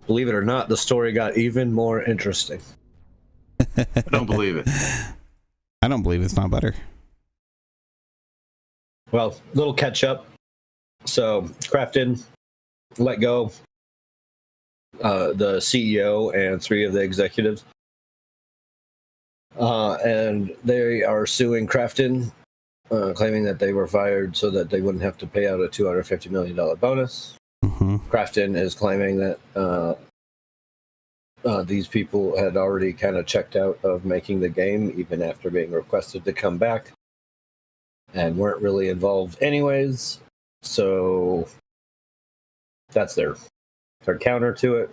Believe it or not, the story got even more interesting. I don't believe it. I don't believe it's not better. Well, little catch up. So, Crafton let go the CEO and 3 of the executives. And they are suing Crafton, claiming that they were fired so that they wouldn't have to pay out a $250 million bonus. Crafton is claiming that these people had already kind of checked out of making the game, even after being requested to come back, and weren't really involved anyways. So that's their counter to it,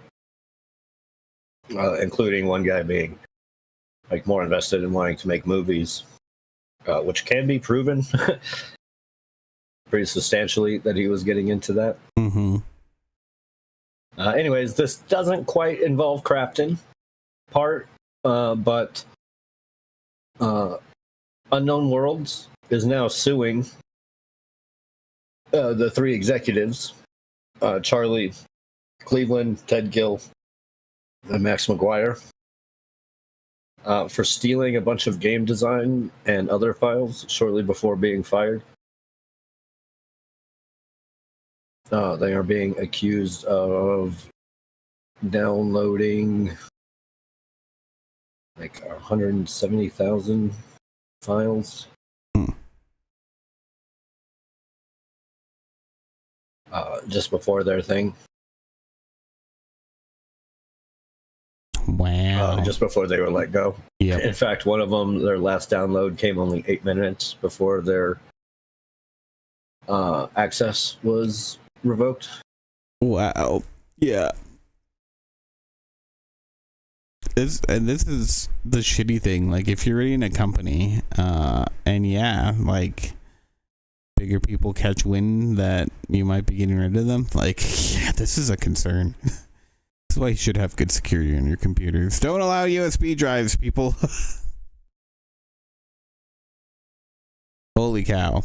including one guy being like more invested in wanting to make movies, which can be proven pretty substantially that he was getting into that. Anyways, this doesn't quite involve Crafton part, but Unknown Worlds is now suing the 3 executives, Charlie Cleveland, Ted Gill, and Max McGuire, for stealing a bunch of game design and other files shortly before being fired. They are being accused of downloading like 170,000 files. Just before their thing. Wow. Just before they were let go. Yep. In fact, one of them, their last download came only 8 minutes before their access was revoked. Wow. Yeah. this is the shitty thing. Like, if you're in a company, and yeah, like, bigger people catch wind that you might be getting rid of them, like, yeah, this is a concern. This is why you should have good security on your computers. Don't allow USB drives, people. Holy cow.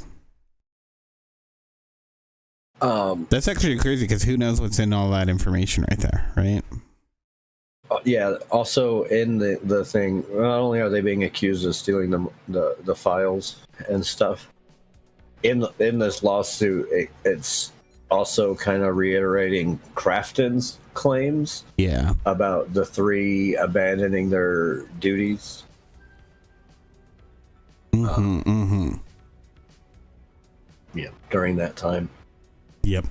That's actually crazy, because who knows what's in all that information right there, right? Yeah. Also, in the thing, not only are they being accused of stealing the files and stuff, in this lawsuit, it's also kind of reiterating Crafton's claims. Yeah. About the 3 abandoning their duties. Yeah. During that time. Yep.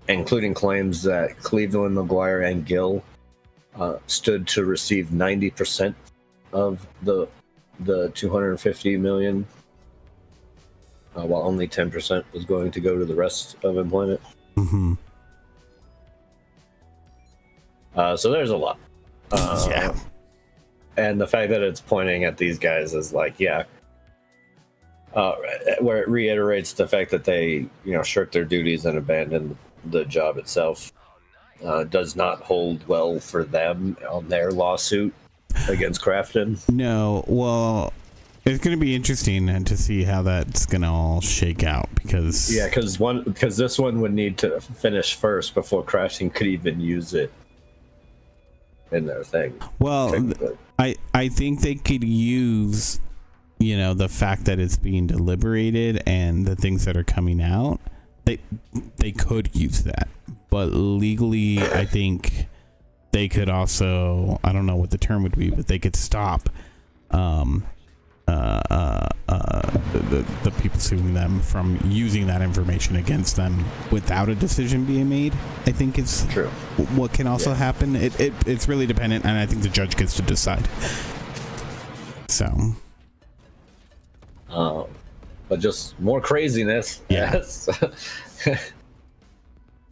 Including claims that Cleveland, McGuire, and Gill stood to receive 90% of the $250 million, while only 10% was going to go to the rest of employment. So there's a lot. Yeah. And the fact that it's pointing at these guys is like, yeah. Where it reiterates the fact that they, shirked their duties and abandoned the job itself, does not hold well for them on their lawsuit against Crafton. No, well, it's going to be interesting to see how that's going to all shake out, because because this one would need to finish first before Crafton could even use it in their thing. Well, I think they could use, the fact that it's being deliberated and the things that are coming out. They could use that, but legally, I think they could also, I don't know what the term would be, but they could stop the people suing them from using that information against them without a decision being made. I think is true. What can also happen. It's really dependent, and I think the judge gets to decide. So. But just more craziness. Yes.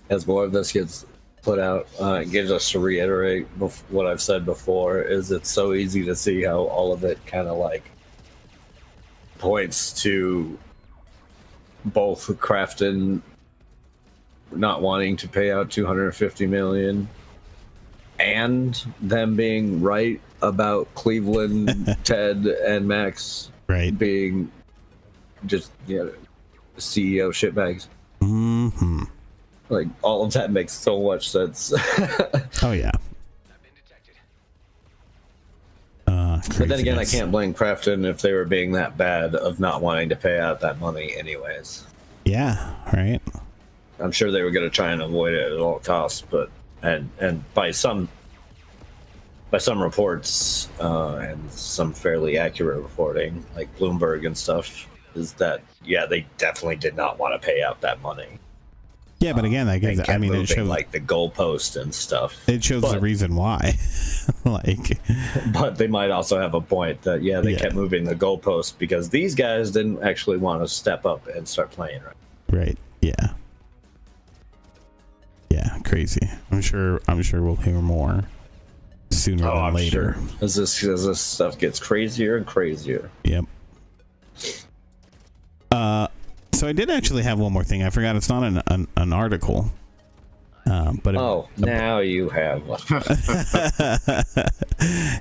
As more of this gets put out, it gives us to reiterate what I've said before, is it's so easy to see how all of it kind of like points to both Crafton not wanting to pay out $250 million and them being right about Cleveland, Ted, and Max being just CEO shitbags. Like, all of that makes so much sense. Oh yeah. But then again, I can't blame Crafton if they were being that bad of not wanting to pay out that money anyways. Yeah, right. I'm sure they were going to try and avoid it at all costs, but and by some reports and some fairly accurate reporting, like Bloomberg and stuff, is that they definitely did not want to pay out that money. Yeah, but again, it shows like the goalpost and stuff. It shows the reason why. But they might also have a point that they kept moving the goalpost because these guys didn't actually want to step up and start playing right. Right. Yeah. Yeah. Crazy. I'm sure we'll hear more sooner than later. Sure. As this stuff gets crazier and crazier. Yep. So I did actually have one more thing. I forgot it's not an article. But now you have one.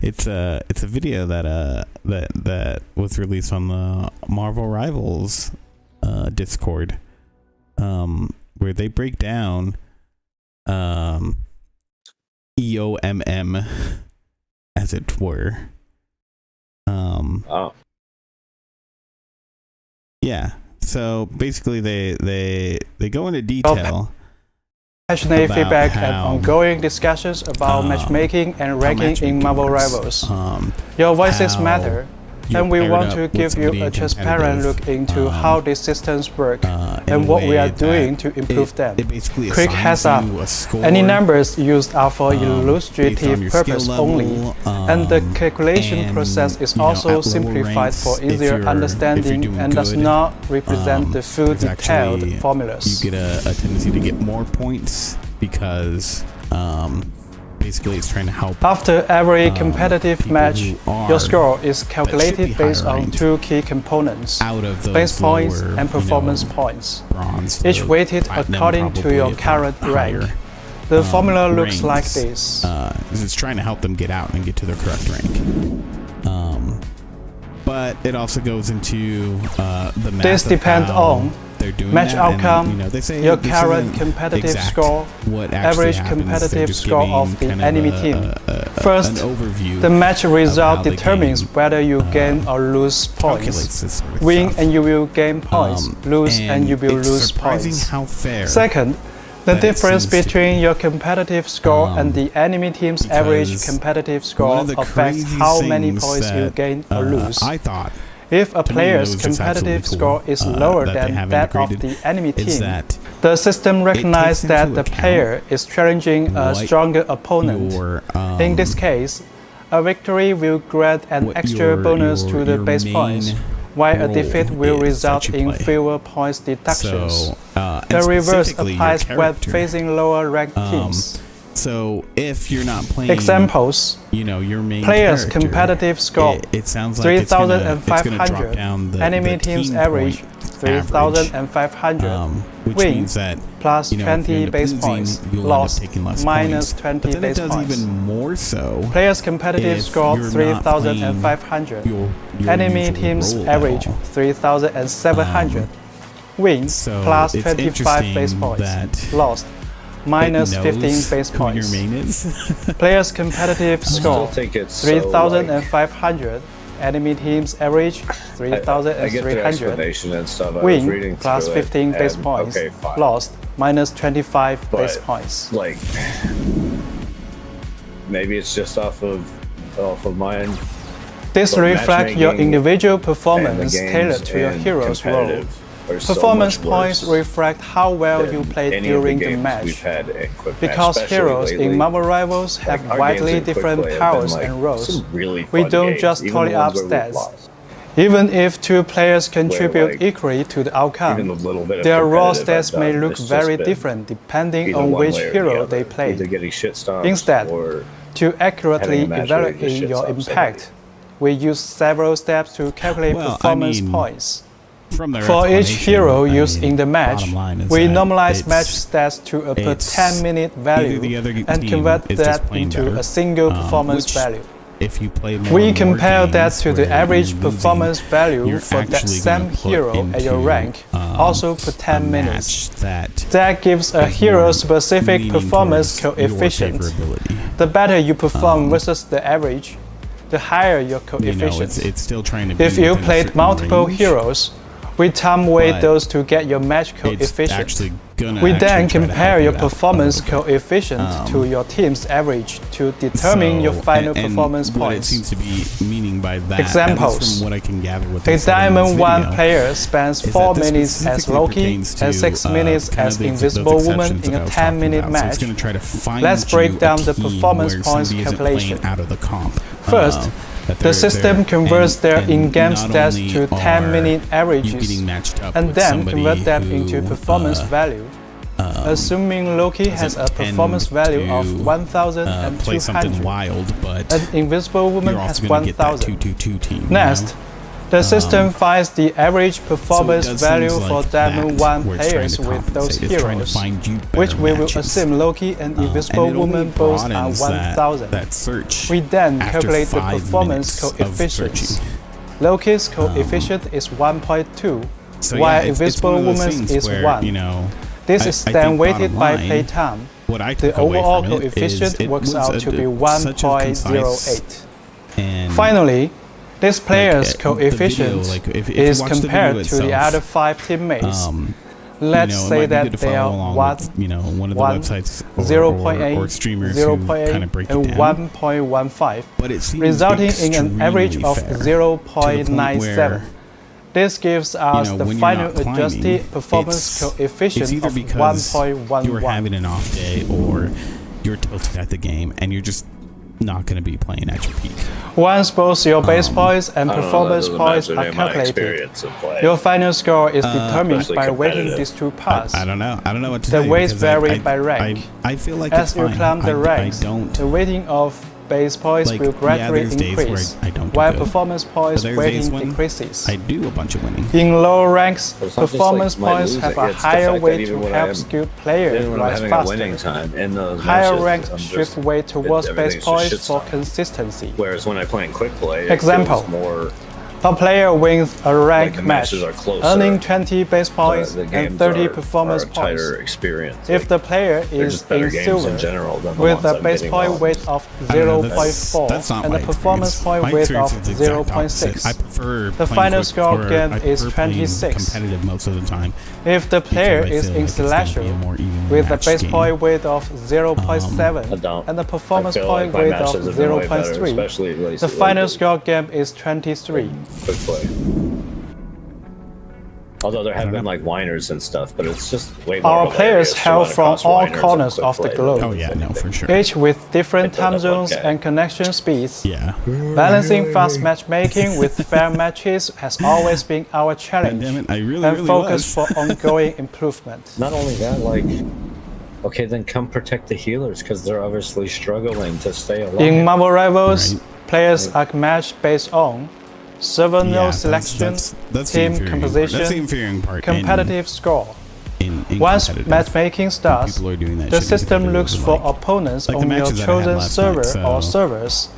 It's a video that was released on the Marvel Rivals Discord, where they break down EOMM, as it were. Yeah. So basically, they go into detail. Passionate feedback and ongoing discussions about matchmaking and ranking in Marvel Rivals. Your voices matter, and we want to give you a transparent look into how these systems work and what we are doing to improve them. Quick heads up, any numbers used are for illustrative purpose only, and the calculation process is also simplified for easier understanding and does not represent the full detailed formulas. You get a tendency to get more points because basically it's trying to help. After every competitive people match, who are- your score is calculated be based higher on ranked two key components: out of those base points lower, and performance you know, points, bronze, each to weighted platinum, according to probably, your if current not rank. higher, The formula looks ranks. like this. It's trying to help them get out and get to their correct rank. But it also goes into the math This of depends how on they're doing match that, and, outcome, you know, they say your this current isn't competitive exact score, what actually average happens. They're competitive just score giving of the kind enemy a- team. an First, overview the match of result how the determines game, whether you gain or lose points. calculates this sort of Win stuff. and you will gain points, lose and you will it's lose surprising points. how fair. Second, the that it difference seems to between be. your competitive score and the enemy team's average because competitive one score of the affects crazy how many things points you that, gain or lose. I thought If a to me, player's it was just competitive absolutely score cool, is lower that they than have that of integrated the enemy is team, that the system recognizes into that the account player is challenging a what stronger opponent. your, In this case, a victory will grant an what extra bonus to the your base main points, while a role defeat will is result that you in play. fewer points deductions. So, and The reverse specifically your applies when character. facing lower ranked teams. So if you're not playing, Examples: you know, your main player's character, competitive score it sounds like it's gonna drop 3,500. down the Enemy the team's team average point 3,500. which Win means that plus you know, if you 20 end up base losing, points. you'll Loss end up taking less minus points. 20 But then base it does points. even more so. Player's competitive if score you're not 3,500. your Enemy usual team's role average at all. 3,700. Win So plus it's 25 base interesting points. that Lost minus it 15 knows base who points. your main is. Player's competitive I still score think it's so, like, 3,500. Enemy team's average I get the 3,300. explanation and stuff. I was Win reading plus through it, 15 base and, points. Okay, fine. Lost minus 25 base But, points. Like, maybe it's just off of mine. This but reflects your matchmaking individual And the performance games tailored to your in hero's role. competitive are so Performance much points worse reflect how well than you played any of during the games match. we've had in Quick Match, Because especially heroes lately. in Marvel Rivals have Like, our widely games in Quick different Play have been, powers like, and roles. some really We fun don't games, just even tally the up ones where stats. we lost. Even if two players contribute like, equally to the Even outcome, the little bit of their raw competitive I've stats may done, look it's just very been different depending either on one which way or the hero other. they Either played. getting shit stomped Instead, or To accurately having a match where you just evaluate shit your stomp impact, we use several steps to calculate Well, I performance mean, points. From their For each explanation, hero I used mean, in the match, bottom line is we that normalize it's- match stats to a per it's 10-minute either value the other and team convert is just that playing into better, a single performance which, value. if you play more We and more compare that games to the where average you're losing, performance value you're for that actually same gonna put hero at your into, rank, also per 10 a minutes. match that That gives a is hero-specific leaning performance towards your coefficient. favorability. The better you perform versus the average, the higher your You know, coefficient. it's still trying to be If you within a played certain multiple range. heroes, we time weight But those to get your match It's coefficient. actually gonna We actually then try to compare help your you out a performance little bit. coefficient to your team's average to determine your So, final and performance what it points. seems to be meaning by that, at least Examples. from what I can gather with A this in this Diamond 1 video, player spends is 4 that this minutes as specifically Loki pertains and to, 6 minutes kind as of those Invisible Woman exceptions in that a I was talking 10-minute about. So it's match. gonna try to find Let's you break a down the team performance where points somebody isn't calculation. playing out of the comp. First, that the they're system there converts and- their and in-game not stats only to are 10-minute you averages getting matched up and with then somebody convert that into who, performance value. Assuming Loki has a performance value of play something 1,200 wild, but and Invisible Woman you're has also going to get that 1,000. 2-2-2 team. you Next, know? the system finds the average performance So it does value things for like Diamond that, 1 where it's trying players to with those compensate. It's trying to heroes, find you which better we will matches. assume Loki and Invisible and it only Woman both are broadens 1,000. that search We then after calculate the 5 performance minutes of coefficients. searching. Loki's coefficient is 1.2, So while yeah, it's Invisible one of those Woman's things is where, 1. You know, This I is think then weighted bottom by line, play time. what I The took away overall from it is coefficient it works was out to be such a concise 1.08. and Finally, this player's the video, coefficient like, if you is watch the compared video to the itself, other 5 teammates. it Let's might say be that good to they follow are along 1, with, one of the 1, websites or 0.8, streamers who kind of 0.8, break it and down. 1.15, But it seems resulting in an average extremely of fair, to the point 0.97. where, This gives us the when you're final not climbing, adjusted performance it's coefficient either of because 1.11. you're having an off day or you're tilted at the game and you're just not going to be playing at your peak. Once both your base points and I don't know, that performance doesn't points match are any of my calculated, experience of play. your final score is determined especially by weighting competitive. these two paths. I don't know. I don't know what to The tell you weights because vary by rank. I feel like As it's you fine. climb the ranks, I don't. the weighting of base points Like, will gradually there's days where increase, I don't do while good. performance points But there's weighting days when decreases. I do a bunch of winning. In lower ranks, But it's not just, performance like, my points losing, have a it's the higher fact that weight even to when help I'm- skilled players Even when I'm rise having a winning faster. time in those Higher matches, ranks I'm shift just- weight towards base everything's just points shit for style. consistency. Whereas when I play in quick play, it Example. feels more A player wins a ranked the match, matches are closer. earning 20 base points the games and 30 are performance a tighter points. experience. If the player they're is just better in games silver, in general than the with ones a I'm base getting point on. weight of I don't know, 0.4 that's not and my a performance experience. point My weight experience of is the exact opposite. 0.6. I prefer The playing final quick, score or game I is prefer playing 26. competitive most of the time. If the player because I is feel in like it's gonna be a Celestial, more evenly with a matched base game. point weight of I 0.7 don't. and a performance I feel point like my weight matches of have been way better, 0.3, especially the final score game is 23. quick play. Although there have been like whiners and stuff, but it's just way more. Our hilarious players to hail run from across all whiners and corners quick of the play globe. Oh yeah, no, for sure. Each with different I time don't know zones what and connection speeds. Yeah. Balancing fast matchmaking with fair matches has always been our challenge Damn it, I really, and really focus was. for ongoing improvement. Not only that, like, okay, then come protect the healers because they're obviously struggling to stay alive. In Marvel Rivals, Right. players are matched based on server node selection, that's the team infuriating part. composition, That's the infuriating part. competitive score. In Once competitive. matchmaking starts, People are doing that the shit in system competitive looks and, for like- opponents like the on your matches that I had chosen last server night, or so, servers.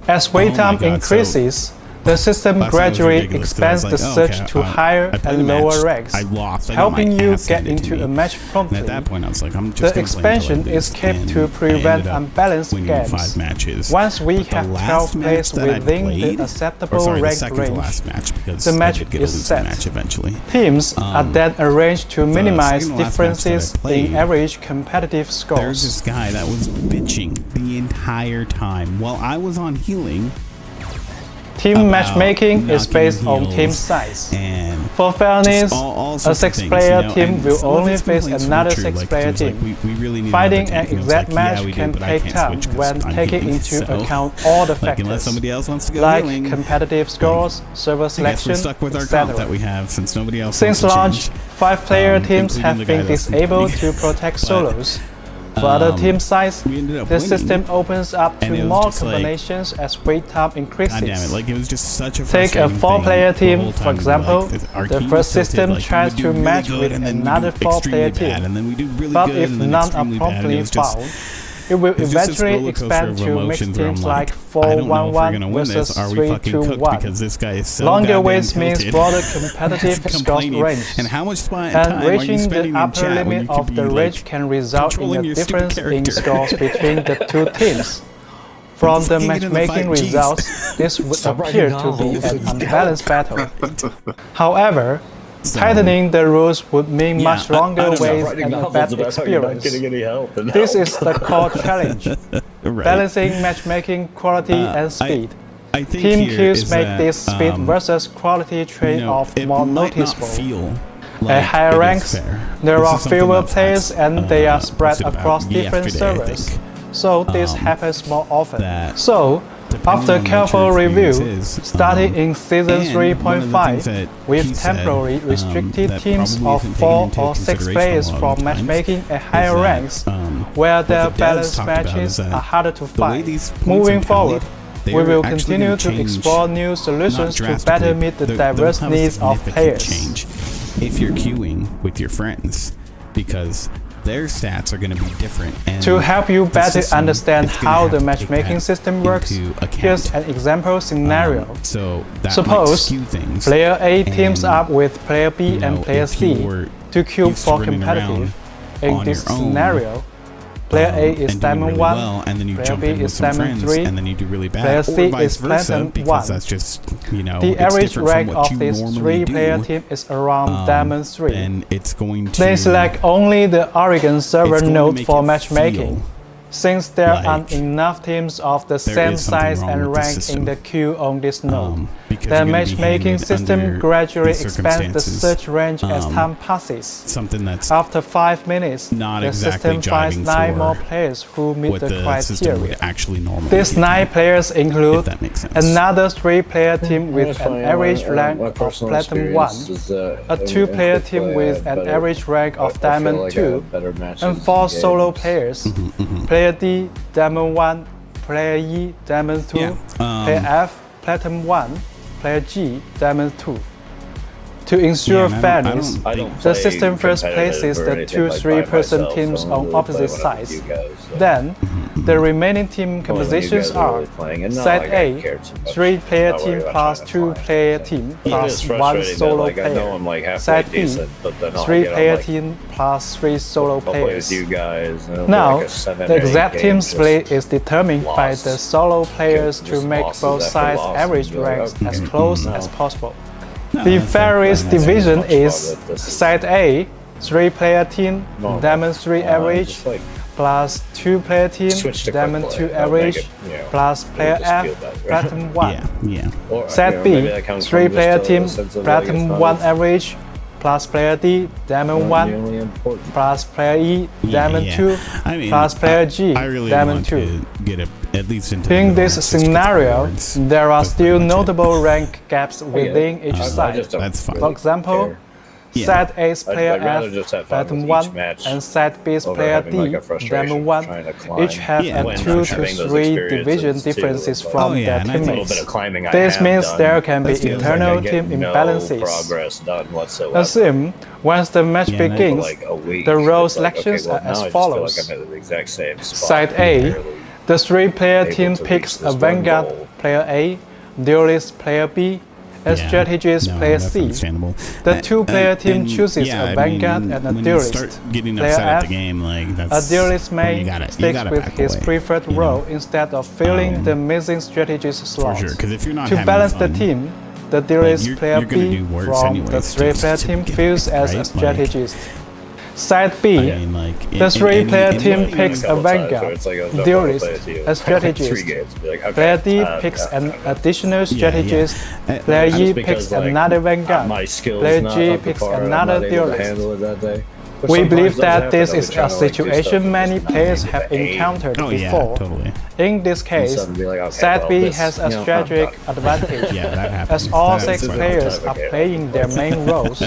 As wait oh time my God, increases, the system last night was gradually ridiculous 'cause I was expands the like, oh, search okay, to higher I played and the lower match, ranks, I lost. I got helping my you ass get handed to into a me. match And promptly. at that point, I was like, I'm just The gonna play expansion until I is lose, kept and to I prevent ended up unbalanced winning games. 5 matches. Once we But the have last 12 match players that I within played- the or acceptable sorry, the rank second to range, last match because the match I did get is a losing set. match eventually. teams are then arranged to minimize second to last match that I differences played, in average competitive There's scores. this guy that was bitching the entire time while I was on healing. Team about matchmaking is knocking based on heals team size. And For fairness, just all a sorts of 6-player things, team and will some of only his face complaints were another true, like, 6-player he was like, team. we really need Fighting another an team. And I was exact like, match yeah, we can do, but I take can't time switch 'cause when I'm taking healing, into so, account all the like, factors, unless somebody else wants to go like healing, competitive scores, server I guess selection, we're stuck with our comp that etc. we have since nobody else Since wants to launch, change. 5-player teams including have the guy been that's disabled complaining. to protect But, solos. For other team size, we ended up the winning. system opens up And it to was more just like, combinations as wait time increases. God damn it! Like it was just such a Take a frustrating 4-player thing the team, whole for time. example. Like, our The team first was tilted, system like, we tries would do to really match good, with and then we do another extremely 4-player bad, team. and then we do really But good, if and then none are extremely bad, and promptly it was just- found, it will it's just this eventually roller coaster expand of to mixed emotions where I'm teams like I don't know if we're gonna 4-1-1 win versus this. Are we fucking cooked 3-2-1. because this guy is so Longer goddamn waits means tilted? broader competitive scores Complaining. range. And how much time And are you reaching spending the in upper chat when limit you could of be the like range can result in controlling a your stupid difference in character? scores between the two teams. From the Fucking get in the matchmaking fight, jeez. results, this would Stop appear writing to be novels. an unbalanced battle. However, tightening the rules would mean Yeah, much I longer don't know. waits Writing and a novels bad about how you're not experience. getting any help. And This help. is the core challenge, Right. balancing matchmaking quality and speed. I think Team here kills is make that, this speed versus quality trade-off it more might noticeable. Not feel At like higher it is ranks, fair. there This are is something fewer that players Fox, and they are spread posted about across different yesterday, I servers. think. So this happens more often. that So, depending after on what careful your review, experience is, starting in season and one of the things 3.5, that he with said, temporarily restricted that teams probably of isn't 4 taken into or 6 consideration players a lot for of the times, matchmaking at higher is that, ranks, where what their the devs balanced talked about matches is that are harder to the way find. these points Moving are forward, tallied, we they're will actually continue gonna to change, explore new solutions to drastically, better meet the they'll diverse have a needs of significant players. change if you're queuing with your friends, because their stats are going to be different. And To help you the better system understand is gonna how have the to take matchmaking that system works, into account. here's an example scenario. So that might Suppose skew things. Player A teams And, up with Player B you know, and Player if you C were to queue used to for running competitive. around In on this your own, scenario, Player A is and doing Diamond really 1, well, and then you Player jump B in with is some Diamond friends, 3, and then you do really bad, Player or C vice is versa, Platinum because 1. that's just, you know, The it's average different from rank what of you this normally 3-player do. team is around Diamond 3. Then it's going to They select only the Oregon server it's going to node make for it matchmaking. feel since there Like, aren't enough teams of the there same is something size wrong and with the rank in system. the queue on this node. Because The you're gonna be matchmaking handed system under gradually these expands the circumstances, search range as time passes. something that's After 5 minutes, not the exactly system finds jiving 9 for more players who meet what the the system criteria. would actually normally These give 9 you, players if include that makes sense. another 3-player team with That's an fine. average My rank of personal Platinum 1, experience is, a in 2-player quick team play, I with have an better- average rank I of feel Diamond like I 2, have better matches and in 4 solo games. players. Player D, Diamond 1, Player E, Diamond 2, Yeah, Player F, Platinum 1, Player G, Diamond 2. To ensure and I fairness, don't I don't the play system first competitive places or the anything 2 like 3-person by myself, teams so I on only play opposite when I'm with sides. you guys, so. Then, the remaining team Only when you compositions guys are are really playing, and not Set like I A, care too much 3-player about team what I'm plus trying to find. 2-player team It plus is 1 frustrating that, solo like, I know player. I'm like halfway Set B, decent, but then I'll 3-player get on, like, team plus 3 solo I'll play players. with you guys. And it'll be Now, like a 7 the or 8 exact game team just split is determined by lost. the solo players to Just make losses both after sides' loss, average and you're like, ranks okay, as close no. as possible. No, The that's fair. fairest That's division much is fun, this is- Side A, 3-player team, normal. Diamond 3 average, Just like plus 2-player team, switch to Diamond quick 2 play. That'll make average, it, you know, plus Player just F, feel better. Platinum 1. Yeah. or, Set you know, B, maybe that comes from 3-player just team, a sense of, like, Platinum it's not 1 as- average, plus Player D, Diamond 1, really important. plus Player E, Diamond yeah. 2, I mean, plus Player G, I really Diamond want 2. to get at least into In the this North Six scenario, Awards. there are That's pretty still much it. notable rank gaps within each I side. just don't That's fine. really For example, care. Yeah. Set A's I'd player rather F, just have fun Platinum with 1, each match and Set B's over player having, like, D, a frustration Diamond of 1, trying to climb. each have Yeah, a when 2 I'm to having those 3 experiences division too, differences like- from Oh, yeah, their and I A think little teammates. bit of climbing I This have means done. there can be It feels internal like I get team no imbalances. progress done whatsoever. Assume, once the match Yeah, and I For begins, like a week. the role It's like, okay, selections well, are now as I just follows. feel like I'm at the exact same spot. Side A, Barely the 3-player able team to picks reach a this one vanguard goal. player A, duelist player B, a Yeah. strategist No, player that's C. understandable. The And- 2-player and- team and, chooses yeah, a I vanguard mean, and a when duelist. you start getting Player upset at F, the game, like A that's duelist when may you gotta sticks with back his away, preferred you know? role instead of filling the missing strategist for slots. sure. Because if you're not To having balance fun, the team, the duelist you're- player you're gonna B do worse from the anyways to 3-player team begin fills with, as a right? strategist. Side B, I mean, like the 3-player team Like, picks a couple times where vanguard, it's like, oh, don't duelist, wanna play with you. a strategist. 3 games, be like, okay, Player D picks yeah, an additional strategist. yeah. Player Just E because, picks like, another vanguard. my skills Player not G up to picks par, and I'm another not able to duelist. handle it that day. But We sometimes believe does that happen. this I'll be is trying a to, like, do stuff situation and many just not players able have to aim. encountered Oh yeah, before. totally. In this case, suddenly be like, okay, Side well, B this, has a you know, I'm strategic done. advantage. Yeah, that happens. As all That 6 happens. players are Okay. playing their main roles.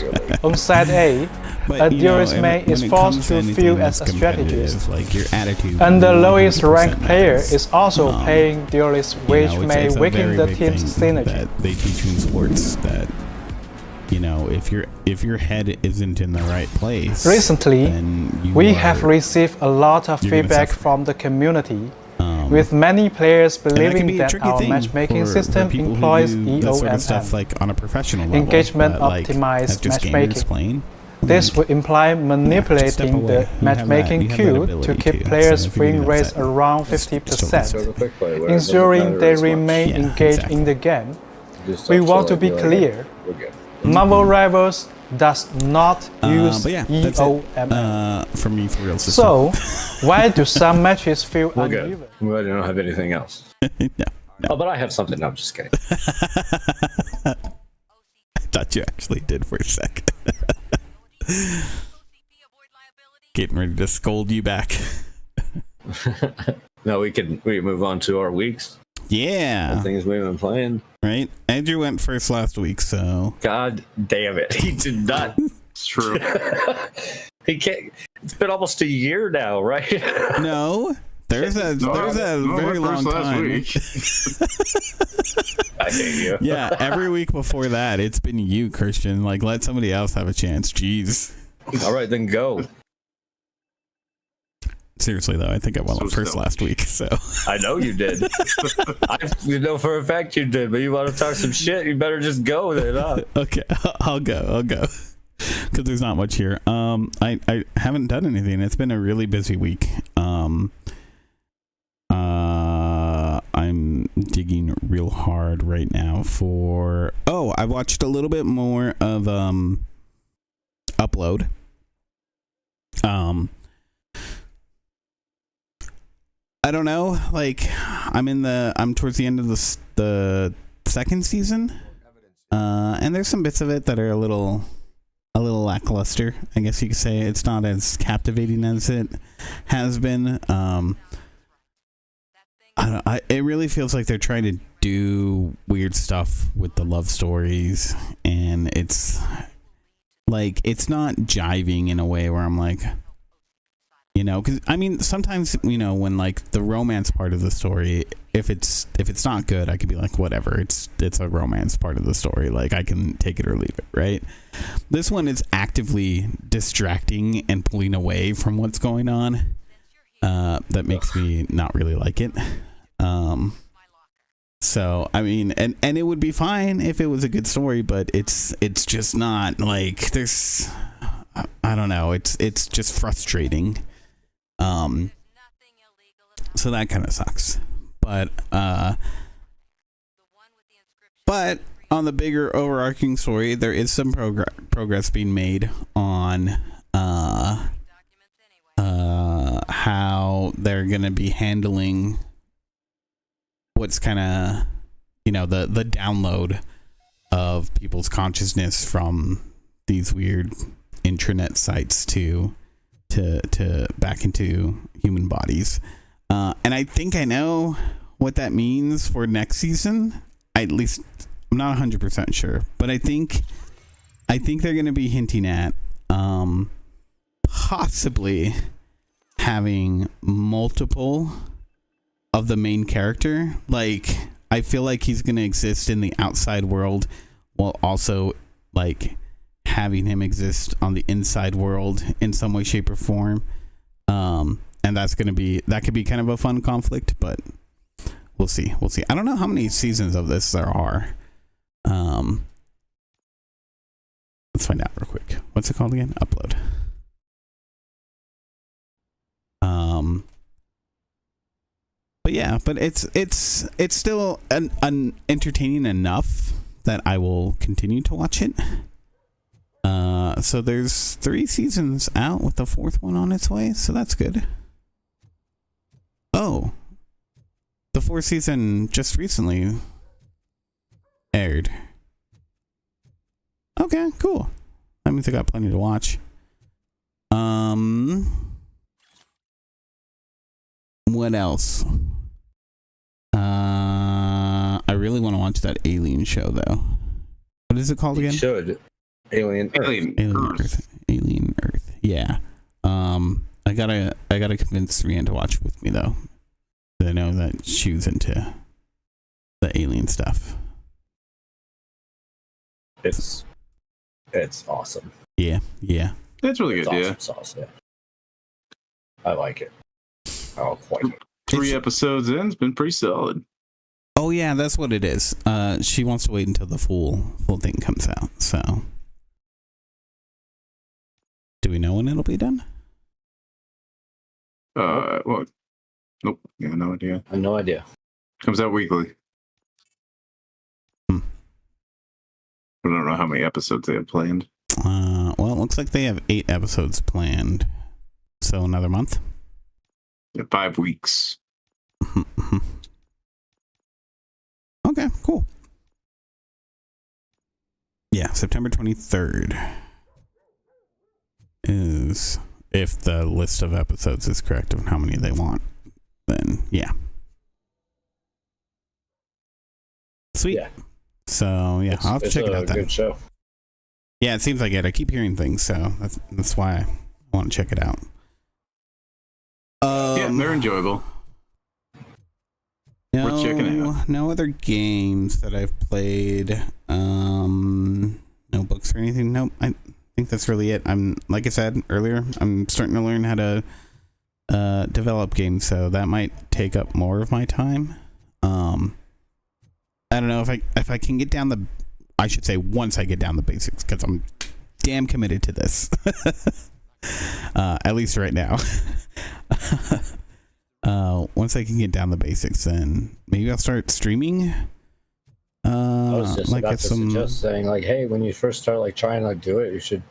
On Side A, But, a you know, duelist and mate when is it forced comes to anything fill that's as a strategist. competitive, like your attitude, And the lowest 100% ranked player matters. is also playing duelist, which You know, may it's a weaken very the big team's thing synergy. that they teach you in sports that, you know, if your head isn't in the right place, Recently, then you we are- have received a lot of you're gonna feedback suffer. from the community, um, with many players and that can believing be a that tricky our thing matchmaking for system people who employs do that sort of stuff EOMM. like on a professional level, Engagement but, like, optimized as just gamers matchmaking. playing. This would imply step manipulating away. the You have that- matchmaking you have that queue to ability keep to, players' so if you get win rates upset, around just- just 50%, Sort of quick play where it doesn't ensuring matter they as much. remain Yeah, engaged exactly. in the game. Just We stuff want so to be like, clear. we're good. Marvel Rivals does not use but yeah, that's it. EOMM. For me, for real system. So, why do some matches feel We're uneven? good. I'm glad you don't have anything else. no, Oh, but I have something. No, I'm just kidding. I thought you actually did for a second. Getting ready to scold you back. No, we move on to our weeks. Yeah, Things we've been playing. right. Andrew went first last week, so God damn it, he did not. It's true. He can't. It's been almost a year now, right? no. There's a very long time. I hate you. Yeah, every week before that, it's been you, Christian. Like, let somebody else have a chance. Jeez. All right, then go. Seriously though, I think I went So first selfish. last week. So I know you did. You know for a fact you did, but you want to talk some shit, you better just go then. Huh? okay, I'll go. Because there's not much here. I haven't done anything. It's been a really busy week. I'm digging real hard right now for. Oh, I watched a little bit more of Upload. I don't know. Like, I'm towards the end of the second season, and there's some bits of it that are a little lackluster. I guess you could say it's not as captivating as it has been. It really feels like they're trying to do weird stuff with the love stories, and it's like it's not jiving in a way where I'm like, you know, because I mean sometimes, you know, when like the romance part of the story, if it's not good, I could be like, whatever, it's a romance part of the story, like I can take it or leave it, right? This one is actively distracting and pulling away from what's going on. That makes me not really like it. So I mean, and it would be fine if it was a good story, but it's just not like there's, I don't know, it's just frustrating. So that kind of sucks. But on the bigger overarching story, there is some progress being made on how they're going to be handling what's kind of, you know, the download of people's consciousness from these weird intranet sites to back into human bodies. And I think I know what that means for next season. At least I'm not 100% sure, but I think they're going to be hinting at possibly having multiple of the main character. Like, I feel like he's going to exist in the outside world while also like having him exist on the inside world in some way, shape, or form. And that could be kind of a fun conflict, but we'll see. I don't know how many seasons of this there are. Let's find out real quick. What's it called again? Upload. But yeah, but it's still an entertaining enough that I will continue to watch it. So there's 3 seasons out with the 4th one on its way, so that's good. Oh, the 4th season just recently aired. Okay, cool. That means I got plenty to watch. What else? I really want to watch that Alien show though. What is it called again? You should. Alien Earth. Alien Earth. Yeah. I gotta convince Rianne to watch it with me though. I know that she was into the alien stuff. It's awesome. Yeah. It's really good. Awesome Yeah. Sauce, yeah. I like it. Oh, quite. 3 episodes in, it's been pretty solid. Oh yeah, that's what it is. She wants to wait until the full thing comes out. So, do we know when it'll be done? Well, nope. Yeah, no idea. I have no idea. Comes out weekly. I don't know how many episodes they have planned. Well, it looks like they have 8 episodes planned. So another month. Yeah, 5 weeks. Okay, cool. Yeah, September 23rd is, if the list of episodes is correct of how many they want, then yeah. Sweet. Yeah. So yeah, I'll have to check it out then. It's a good show. Yeah, it seems like it. I keep hearing things, so that's why I want to check it out. Yeah, they're enjoyable. Worth checking out. No other games that I've played. No books or anything. Nope. I think that's really it. Like I said earlier, I'm starting to learn how to develop games, so that might take up more of my time. I don't know if I can get down I should say once I get down the basics, because I'm damn committed to this. At least right now. Once I can get down the basics, then maybe I'll start streaming. I was just about to suggest saying, like, hey, when you first start like trying to do it, you should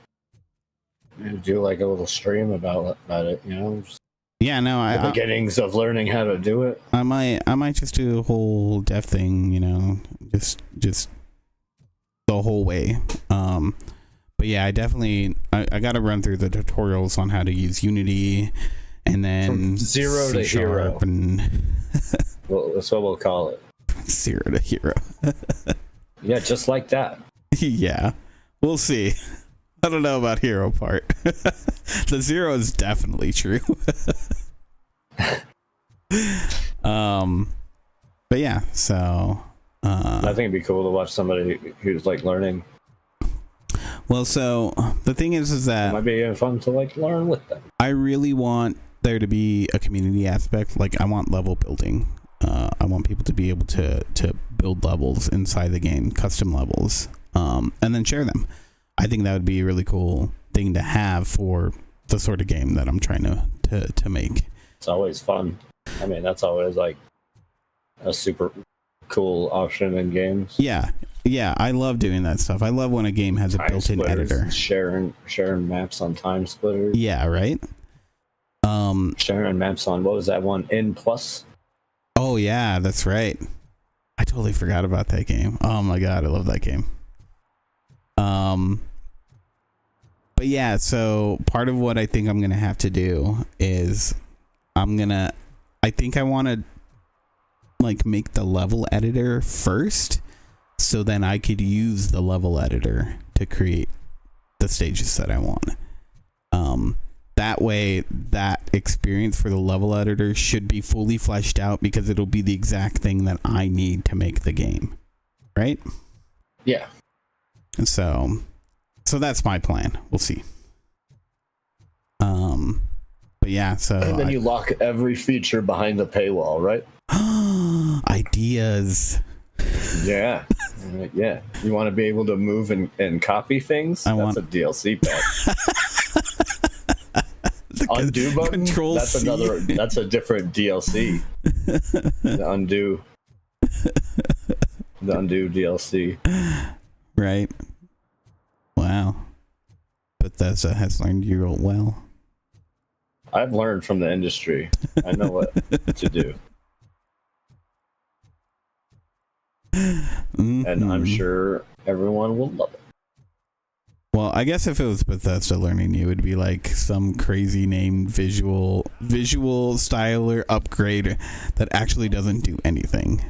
do like a little stream about it, you know? Yeah, no, the beginnings of learning how to do it. I might just do the whole dev thing, you know, just the whole way. But yeah, I definitely I got to run through the tutorials on how to use Unity, and then From zero to hero. and Well, that's what we'll call it. 0 to hero. Yeah, just like that. Yeah, we'll see. I don't know about hero part. The 0 is definitely true. But yeah, so I think it'd be cool to watch somebody who's like learning. well, so the thing is It that might be fun to like learn with them. I really want there to be a community aspect. Like, I want level building. I want people to be able to build levels inside the game, custom levels, and then share them. I think that would be a really cool thing to have for the sort of game that I'm trying to make. It's always fun. I mean, that's always like a super cool option in games. Yeah, I love doing that stuff. I love when a game has a Time built-in splitters, editor. sharing maps on Time Splitters. Yeah, right. Sharing maps on, what was that one? N Plus. Oh yeah, that's right. I totally forgot about that game. Oh my god, I love that game. But yeah, so part of what I think I'm gonna have to do is I think I want to like make the level editor first, so then I could use the level editor to create the stages that I want. That way, that experience for the level editor should be fully fleshed out, because it'll be the exact thing that I need to make the game, right? Yeah. And so that's my plan. We'll see. But yeah, so And then you lock every feature behind the paywall, right? ideas. Yeah. Yeah. You want to be able to move and copy things? That's a DLC pack. Undo button? Control That's C. that's a different DLC. The undo DLC. Right. Wow. Bethesda has learned you real well. I've learned from the industry. I know what to do. And I'm sure everyone will love it. Well, I guess if it was Bethesda learning you, it would be like some crazy named visual styler upgrade that actually doesn't do anything.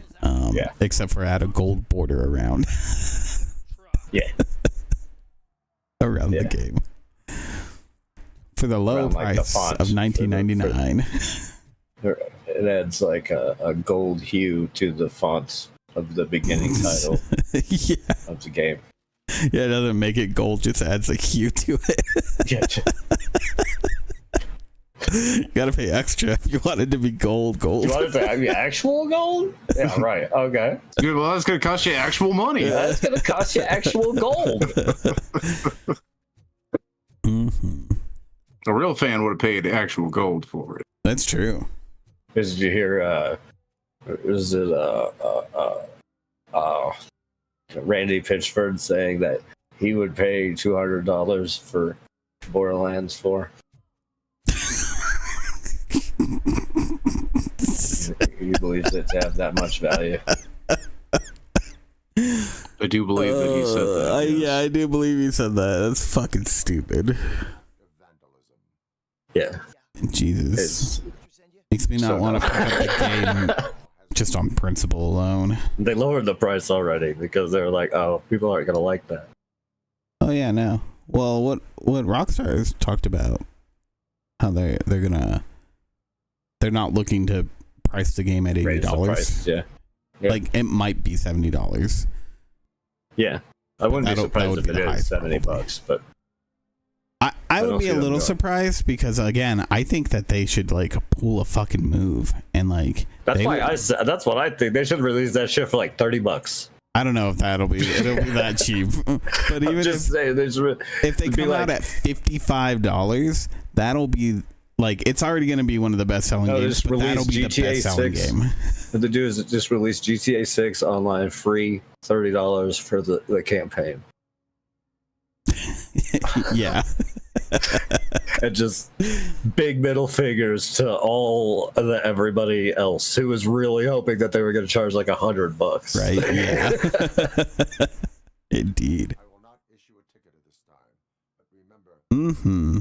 Except for add a gold border around. Yeah. around the game. For the low Around, like, the price font of $19.99. It adds like a gold hue to the fonts of the beginning title Yeah. of the game. Yeah, it doesn't make it gold, just adds a hue to it. Yeah. You gotta pay extra if you want it to be gold. You want it to have actual gold? Yeah, right. Okay. Dude, well, that's gonna cost you actual money. Yeah, that's gonna cost you actual gold. Mm-hmm. A real fan would have paid actual gold for it. That's true. Did you hear? Is it Randy Pitchford saying that he would pay $200 for Borderlands 4? He believes it to have that much value. I do believe that he said that. Yes. Yeah, I do believe he said that. That's fucking stupid. Yeah. Jesus. Makes me not want to pick up the game just on principle alone. They lowered the price already because they're like, oh, people aren't gonna like that. Oh yeah, no. Well, what Rockstar has talked about, how they're not looking to price the game at $80. Yeah. Like it might be $70. Yeah. I wouldn't be That surprised would if be it the is highest, $70, probably. but I would don't be see a them little going. surprised because again, I think that they should like pull a fucking move and like that's why that's what I think. They should release that shit for like $30. I don't know if it'll be that cheap. But even Just saying, if they come out at $55, that'll be like it's already going to be one of the best selling games. But that'll be GTA the best selling 6. game. What they do is just release GTA 6 online free, $30 for the campaign. Yeah. And just big middle fingers to all the everybody else who was really hoping that they were going to charge like $100. Right? Yeah. Indeed. Mm-hmm.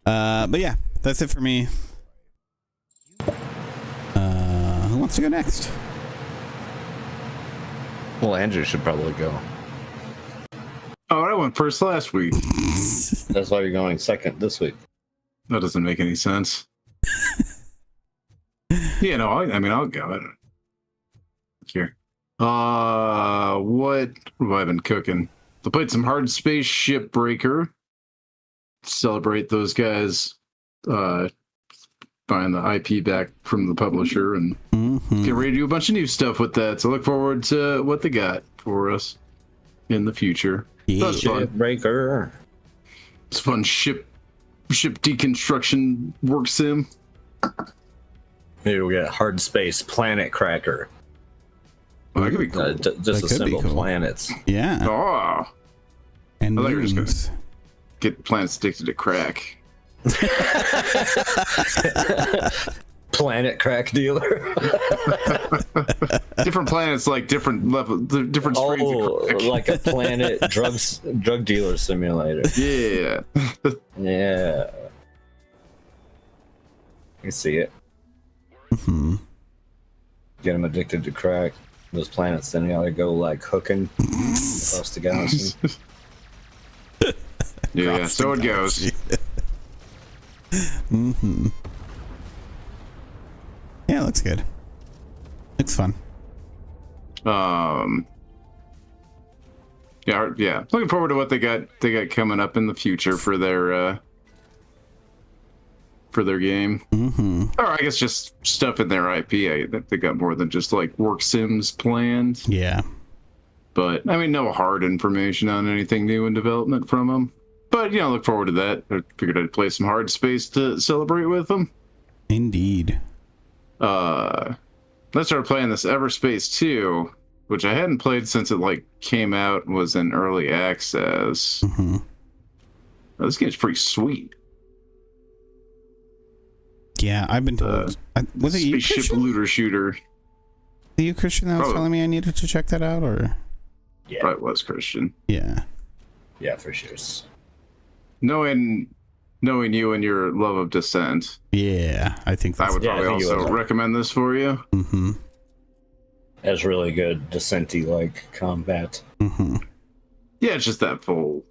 But yeah, that's it for me. Who wants to go next? Well, Andrew should probably go. Oh, I went first last week. That's why you're going second this week. That doesn't make any sense. Yeah, no, I'll go. I don't care. What have I been cooking? I played some Hard Space Shipbreaker. Celebrate those guys buying the IP back from the publisher and get ready to do a bunch of new stuff with that. So look forward to what they got for us in the future. Yeah. That's fun. Breaker. It's fun ship deconstruction work sim. Here we get Hard Space Planet Cracker. Oh, that could be cool. Just That could be assemble cool. planets. Yeah. Oh, And I thought you were just moons. get planets addicted to crack. Planet crack dealer. Different planets like different level, different strains Oh, of crack. like a planet drug dealer simulator. Yeah. Yeah. You see it. Mhm. Get them addicted to crack. Those planets, then you gotta go like hooking across the galaxy. Yeah, so it goes. Mm-hmm. Yeah, it looks good. Looks fun. Yeah. Looking forward to what they got coming up in the future for their game. Mm-hmm. Or I guess just stuff in their IP. I think they got more than just like work sims planned. Yeah. But I mean, no hard information on anything new in development from them. But look forward to that. I figured I'd play some Hard Space to celebrate with them. Indeed. I started playing this Everspace 2, which I hadn't played since it came out and was in early access. Mm-hmm. This game's pretty sweet. Yeah, I've been told. Was it you, Spaceship Christian? looter shooter. Was it you, Christian, that was Oh. telling me I needed to check that out, or? Yeah, Probably was Christian. Yeah. yeah, for sure. Knowing you and your love of Descent, Yeah, I think I that's. would Yeah, I probably think you also would. recommend this for you. Mm-hmm. Has really good Descent-y like combat. Mm-hmm. Yeah, it's just that full.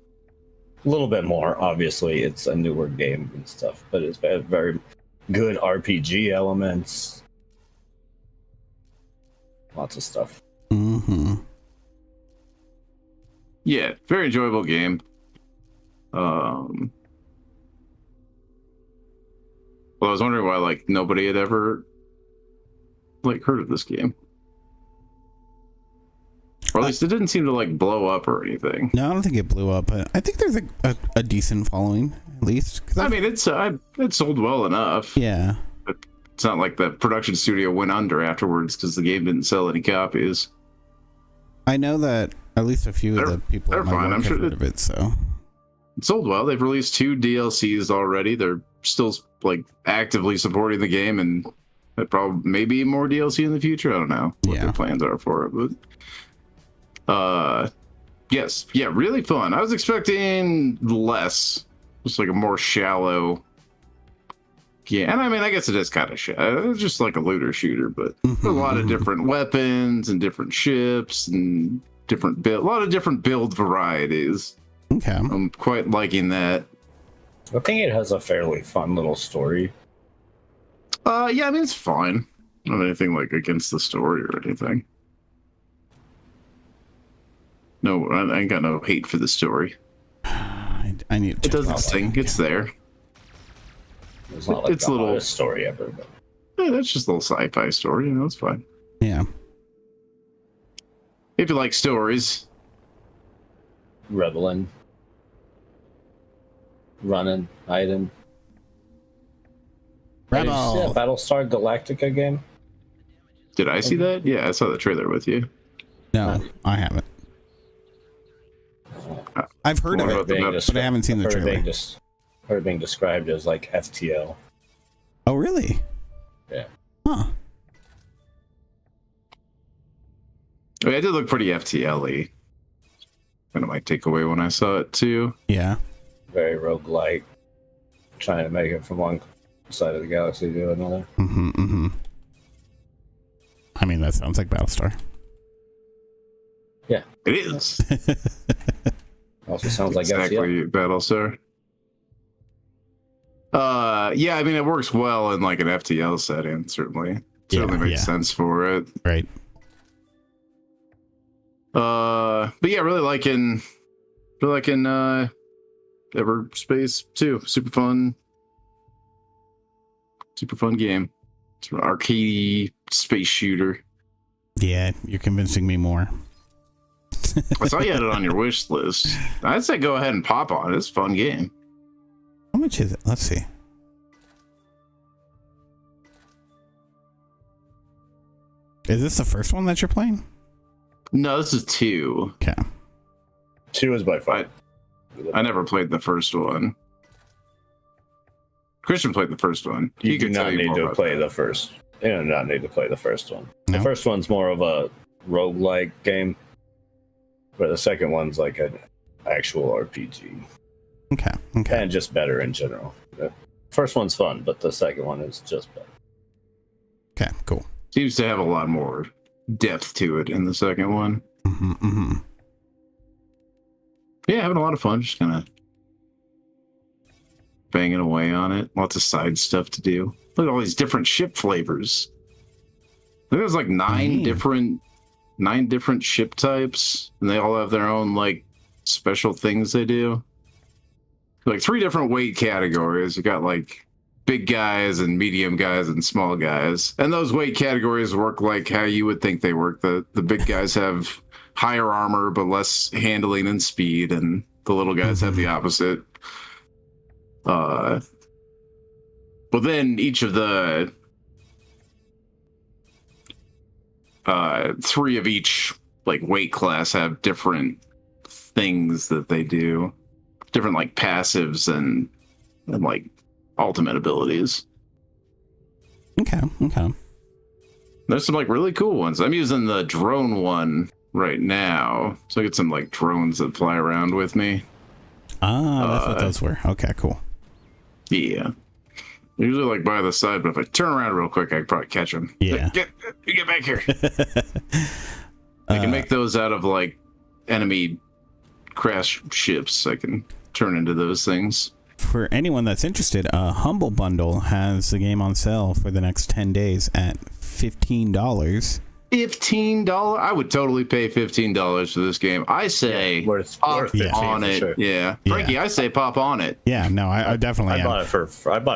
A little bit more, obviously. It's a newer game and stuff, but it's got very good RPG elements. Lots of stuff. Mm-hmm. Yeah, very enjoyable game. Well, I was wondering why nobody had ever heard of this game. Or at least it didn't seem to blow up or anything. No, I don't think it blew up. But I think there's a decent following, at least. 'Cause I mean, it sold well enough. yeah. It's not like the production studio went under afterwards because the game didn't sell any copies. I know that at least a few of the people they're at my fine. work I'm have sure heard of it, so. It sold well. They've released 2 DLCs already. They're still actively supporting the game, and probably maybe more DLC in the future. I don't know what Yeah. their plans are for it, but yes, yeah, really fun. I was expecting less, just a more shallow. Yeah, and I mean, I guess it is kind of shallow. It's just like a looter shooter, but a lot of different weapons and different ships and a lot of different build varieties. Okay. I'm quite liking that. I think it has a fairly fun little story. Yeah, I mean, it's fine. Not anything against the story or anything. No, I ain't got no hate for the story. I need to It does check its it out. thing. It's there. It's not like It's the little- hottest story ever, but Yeah, that's just a little sci-fi story. It's fine. Yeah. If you like stories, reveling, running, hiding. Did you see that Rebel. Battlestar Galactica game? did I see that? Yeah, I saw the trailer with you. No, I haven't. I've heard of What it, about the map? but I haven't seen the I've heard trailer. they just are being described as like FTL. Oh, really? Yeah. Huh. I mean, it did look pretty FTL-y. Kind of my takeaway when I saw it too. Yeah. Very roguelike. Trying to make it from one side of the galaxy to another. Mm-hmm, mm-hmm. I mean, that sounds like Battlestar. Yeah. It is. Also sounds like FTL. Exactly, Battlestar. Yeah, I mean, it works well in like an FTL setting, certainly. Certainly makes sense for it. Right. But yeah, really liking Everspace too. Super fun game. It's an arcade space shooter. Yeah, you're convincing me more. I saw you had it on your wish list. I'd say go ahead and pop on it. It's a fun game. How much is it? Let's see. Is this the first one that you're playing? No, this is 2. Okay. 2 is by far. I never played the first one. Christian played the first one. You do could not tell need more to about play that. the first. You do not need to play the first one. No? The first one's more of a roguelike game, but the second one's like an actual RPG. Okay. Okay. And just better in general. The first one's fun, but the second one is just better. Okay. Cool. Seems to have a lot more depth to it in the second one. Mm-hmm, mm-hmm. Yeah, having a lot of fun. Just kind of banging away on it. Lots of side stuff to do. Look at all these different ship flavors. I think there's like 9 different ship types, and they all have their own like special things they do. Like 3 different weight categories. You got like big guys and medium guys and small guys, and those weight categories work like how you would think they work. The big guys have higher armor but less handling and speed, and the little guys have the opposite. But then each of the 3 of each like weight class have different things that they do, different like passives and like ultimate abilities. Okay. Okay. There's some like really cool ones. I'm using the drone one right now, so I get some like drones that fly around with me. Ah, that's what those were. Okay. Cool. Yeah. Usually like by the side, but if I turn around real quick, I could probably catch them. Yeah. Get back here. I can make those out of like enemy crash ships. I can turn into those things. For anyone that's interested, Humble Bundle has the game on sale for the next 10 days at $15. $15? I would totally pay $15 for this game. I say Worth pop 15 on for it. sure. Yeah. Frankie, I say pop on it. Yeah, no, I definitely I am. bought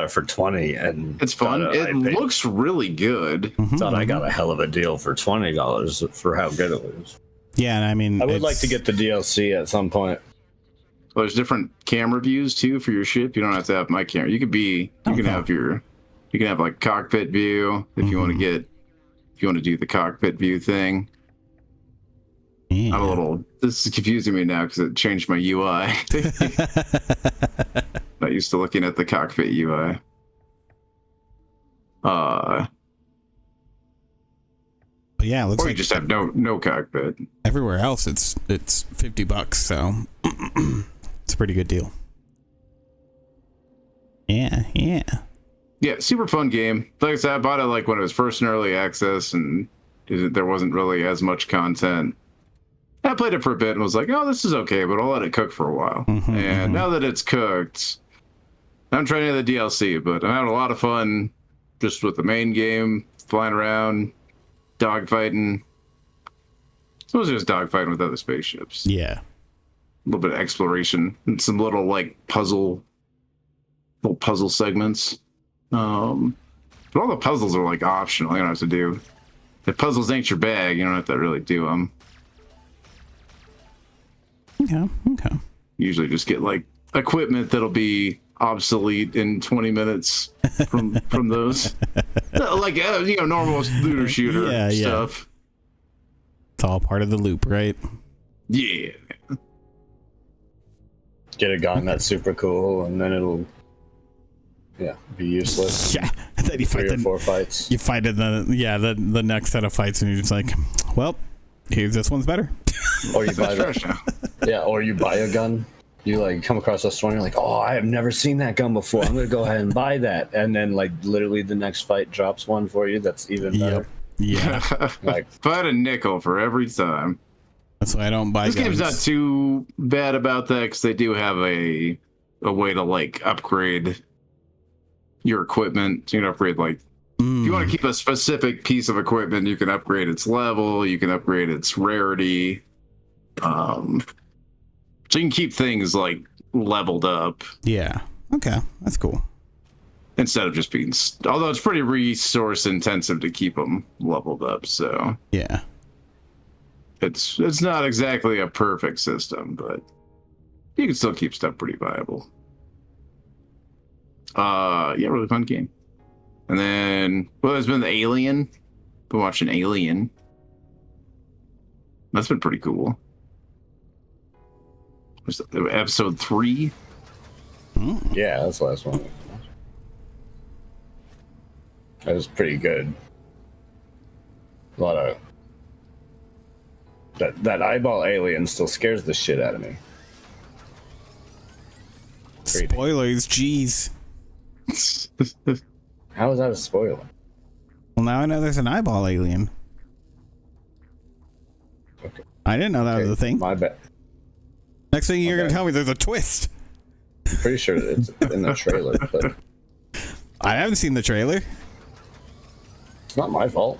it for 20, and It's fun. It looks really good. Thought I got a hell of a deal for $20 for how good it was. Yeah, and I mean, I would like to get the DLC at some point. Well, there's different camera views too for your ship. You don't have to have my camera. You can have like cockpit view if you want to do the cockpit view thing. Yeah. This is confusing me now because it changed my UI. Not used to looking at the cockpit UI. But yeah, it looks Or you like just have no cockpit. everywhere else it's $50, so it's a pretty good deal. Yeah. Yeah, super fun game. Like I said, I bought it like when it was first in early access, and there wasn't really as much content. I played it for a bit and was like, oh, this is okay, but I'll let it cook for a while. And now that it's cooked, I'm trying the DLC, but I'm having a lot of fun just with the main game, flying around, dogfighting. It's mostly just dogfighting with other spaceships. Yeah. A little bit of exploration and some little puzzle segments. But all the puzzles are like optional. You don't have to do. If puzzles ain't your bag, you don't have to really do them. Okay. Usually just get like equipment that'll be obsolete in 20 minutes from those. Like normal looter shooter stuff. It's all part of the loop, right? Yeah. Get a gun that's super cool, and then it'll be useless. Yeah, and then you fight 3 or 4 fights. You fight in the next set of fights, and you're just like, well, here's this one's better. Or you buy or you buy a gun. You like come across a store and you're like, oh, I have never seen that gun before. I'm gonna go ahead and buy that, and then like literally the next fight drops one for you that's even better. Yeah, Like about a nickel for every time. that's why I don't buy This guns. game's not too bad about that because they do have a way to like upgrade your equipment. So you can upgrade like if you want to keep a specific piece of equipment, you can upgrade its level, you can upgrade its rarity. So you can keep things like leveled up Yeah. Okay, that's cool. instead of just being. Although it's pretty resource intensive to keep them leveled up, so Yeah. it's not exactly a perfect system, but you can still keep stuff pretty viable. Yeah, really fun game. And then, well, there's been the Alien. Been watching Alien. That's been pretty cool. Was that episode 3? Yeah, that's the last one. That was pretty good. A lot of that eyeball alien still scares the shit out of me. Creepy. Spoilers, jeez. How is that a spoiler? Well, now I know there's an eyeball alien. Okay. I didn't know that was a thing. My bad. Next thing you're Okay. gonna tell me there's a twist. I'm pretty sure it's in the trailer, but I haven't seen the trailer. it's not my fault.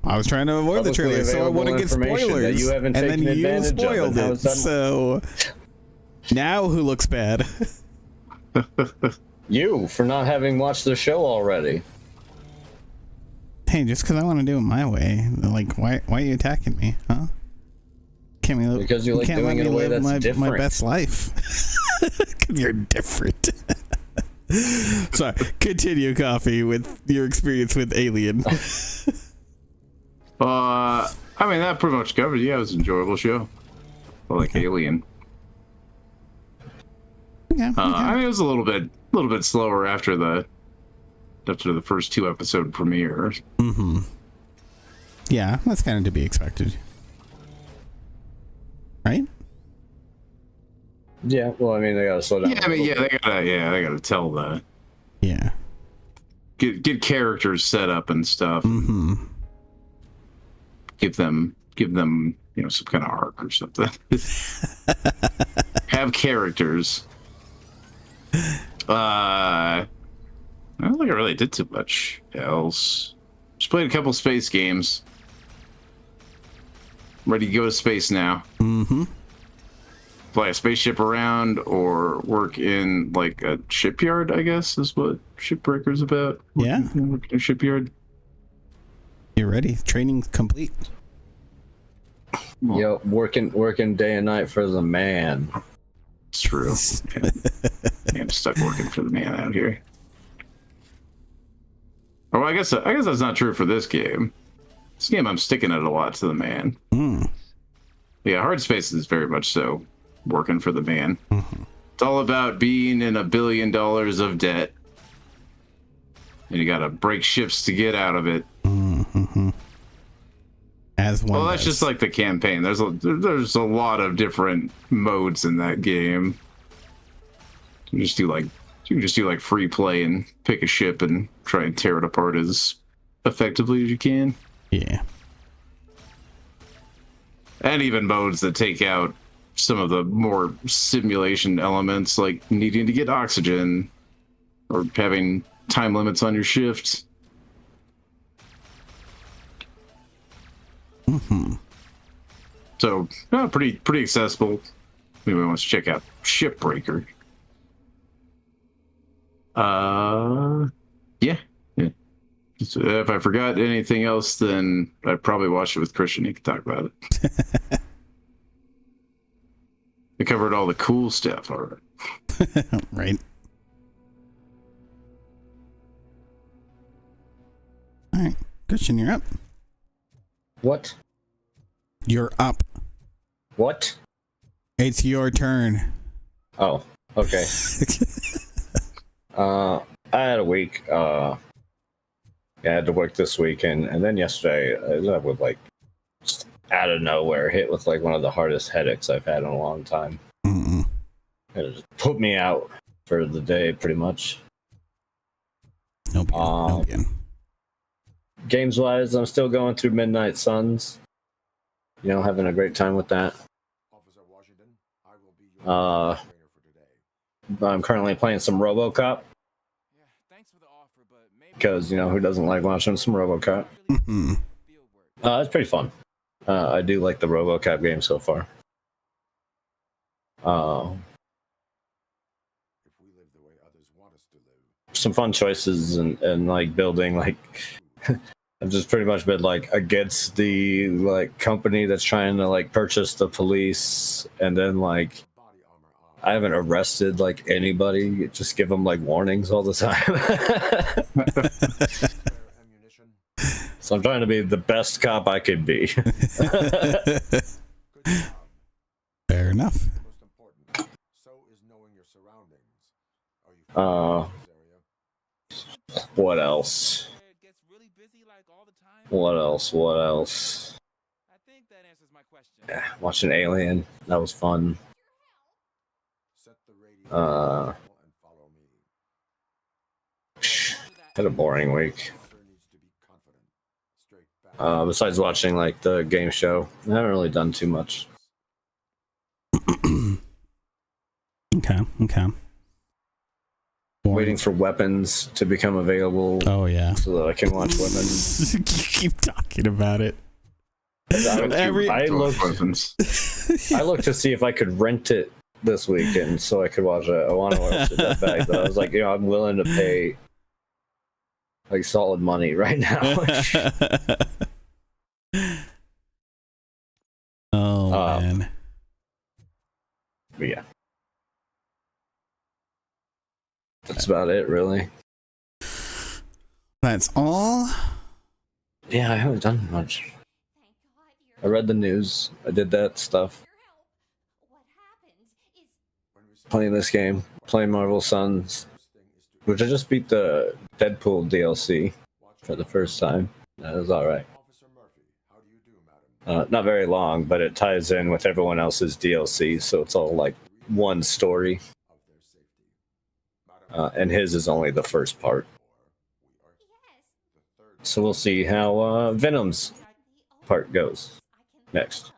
I was trying to avoid the Publicly trailer, so I available wouldn't get information that spoilers. you haven't and then taken you advantage of, spoiled and how it. is that- So now who looks bad? You for not having watched the show already. Hey, just because I want to do it my way, like, why are you attacking me, huh? Can't we live? Because you like can't doing let it me a way live that's my different. best life. Because you're different. Sorry. Continue, Coffee, with your experience with Alien. I mean, that pretty much covered it. Yeah, it was an enjoyable show. I like Alien. Yeah. I mean, it was a little bit slower after the first 2 episode premiere. Yeah, that's kind of to be expected. Right? Yeah, well, I mean, they gotta slow down. Yeah, I mean, they gotta tell the Yeah. get characters set up and stuff. Give them some kind of arc or something. Have characters. I don't think I really did too much else. Just played a couple space games. Ready to go to space now. Fly a spaceship around or work in like a shipyard, I guess is what Shipbreaker's about. Yeah. Work in a shipyard. You're ready. Training complete. Yo, working day and night for the man. It's true. Yeah, I'm stuck working for the man out here. Oh, I guess that's not true for this game. This game, I'm sticking it a lot to the man. Yeah, Hard Space is very much so working for the man. It's all about being in $1 billion of debt, and you gotta break ships to get out of it. As one. Well, that's does. just like the campaign. There's a lot of different modes in that game. You can just do like free play and pick a ship and try and tear it apart as effectively as you can. Yeah. And even modes that take out some of the more simulation elements, like needing to get oxygen or having time limits on your shift. So, pretty accessible. If anyone wants to check out Shipbreaker. Yeah. So if I forgot anything else, then I probably watched it with Christian. He could talk about it. We covered all the cool stuff. All right. Right. All right. Christian, you're up. What? You're up. What? It's your turn. Oh, okay. I had a week. I had to work this week, and then yesterday I ended up with like just out of nowhere hit with like one of the hardest headaches I've had in a long time. Mm-mm. It just put me out for the day, pretty much. No bien. No bien. Games wise, I'm still going through Midnight Suns. You know, having a great time with that. I'm currently playing some RoboCop. Because, you know, who doesn't like watching some RoboCop? Mm-hmm. It's pretty fun. I do like the RoboCop game so far. Some fun choices and like building like I've just pretty much been like against the like company that's trying to like purchase the police, and then like I haven't arrested like anybody, just give them like warnings all the time. So I'm trying to be the best cop I could be. Fair enough. What else? What else? Yeah, watching Alien, that was fun. Had a boring week. Besides watching like the game show, I haven't really done too much. Okay. Waiting for weapons to become available. Oh yeah. So that I can watch women. You keep talking about it. I looked to see if I could rent it this weekend so I could watch it. I want to watch it that bag, but I was like, you know, I'm willing to pay like solid money right now. Oh man. But yeah. That's about it, really. That's all? Yeah, I haven't done much. I read the news. I did that stuff. Playing this game. Playing Marvel Suns. Which I just beat the Deadpool DLC for the first time. That was alright. Not very long, but it ties in with everyone else's DLC, so it's all like one story. And his is only the first part. So we'll see how Venom's part goes next.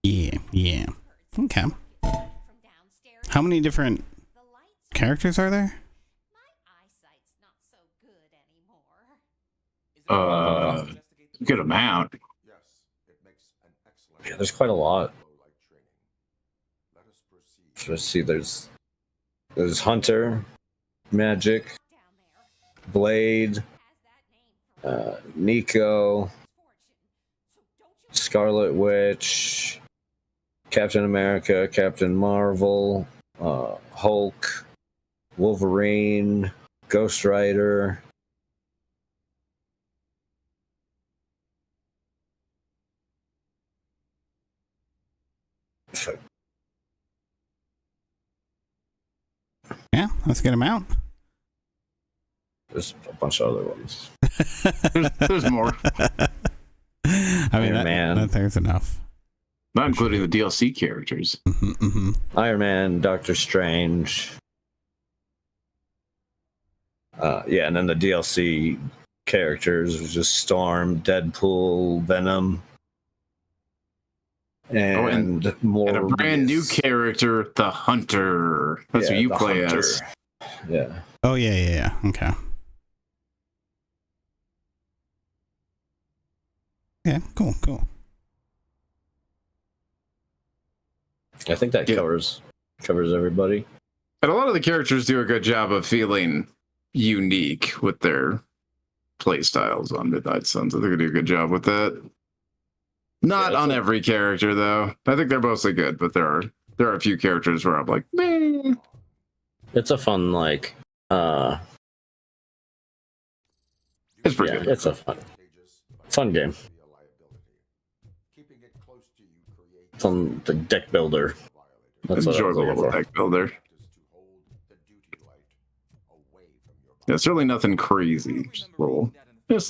Yeah. Okay. How many different characters are there? Good amount. Yeah, there's quite a lot. Let's see, there's Hunter, Magic, Blade, Nico, Scarlet Witch, Captain America, Captain Marvel, Hulk, Wolverine, Ghost Rider. Yeah, that's a good amount. There's a bunch of other ones. There's more. I mean, there's enough. Not including the DLC characters. Iron Man, Doctor Strange. Yeah, and then the DLC characters was just Storm, Deadpool, Venom, and more. And a brand new character, the Hunter. That's what you play Hunter. as. Yeah. Oh yeah. Okay. Yeah, cool. I think that covers everybody. And a lot of the characters do a good job of feeling unique with their play styles on Midnight Suns. I think they do a good job with that. Not on every character though. I think they're mostly good, but there are a few characters where I'm like, meh. It's a fun like It's pretty good. It's a fun game. It's on the deck builder. That's what I was Enjoyable looking little for. deck builder. Yeah, certainly nothing crazy. Just a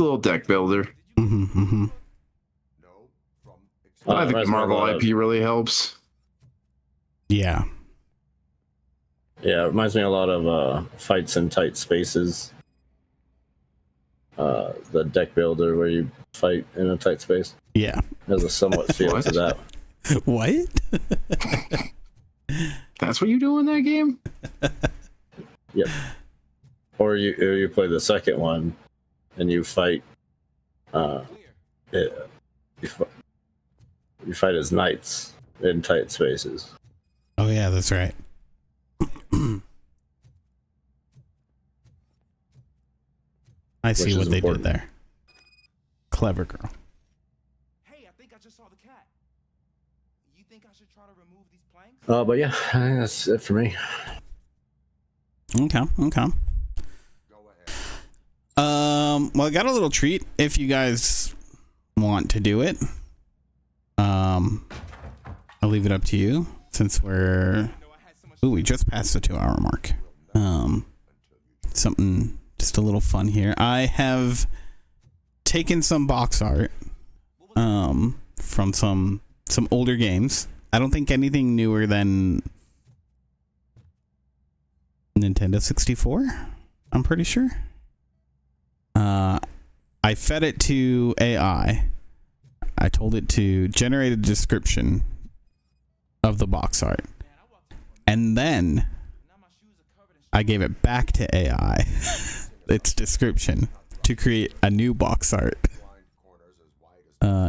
little deck builder. Mm-hmm. But I think the reminds me a Marvel lot of- IP really helps. Yeah. Yeah, it reminds me a lot of fights in tight spaces. The deck builder where you fight in a tight space Yeah. has a somewhat feel What? to that. What? That's what you do in that game? Yep. Or you play the second one, and you fight. You fight as knights in tight spaces. Oh yeah, that's right. I see Which what is they important. did there. Clever girl. Hey, I think I just saw the cat. You think I should try to remove these planks? But yeah, I think that's it for me. Okay. Well, I got a little treat if you guys want to do it. I'll leave it up to you since we just passed the 2-hour mark. Something just a little fun here. I have taken some box art from some older games. I don't think anything newer than Nintendo 64. I'm pretty sure. I fed it to AI. I told it to generate a description of the box art. And then I gave it back to AI, its description, to create a new box art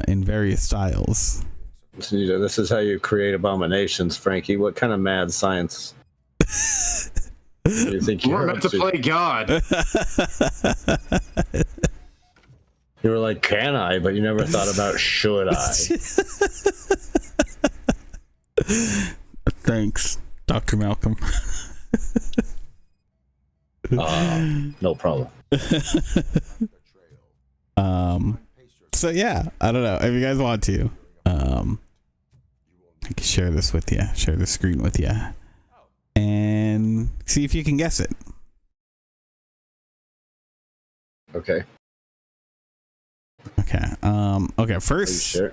in various styles. So, this is how you create abominations, Frankie. What kind of mad science do you think We're you're meant up to play God. You were like, can I? But you never thought about should I? Thanks, Dr. Malcolm. No problem. So yeah, I don't know if you guys want to. I can share this with you, share the screen with you, and see if you can guess it. Okay. Okay. Okay. Are you First, sure?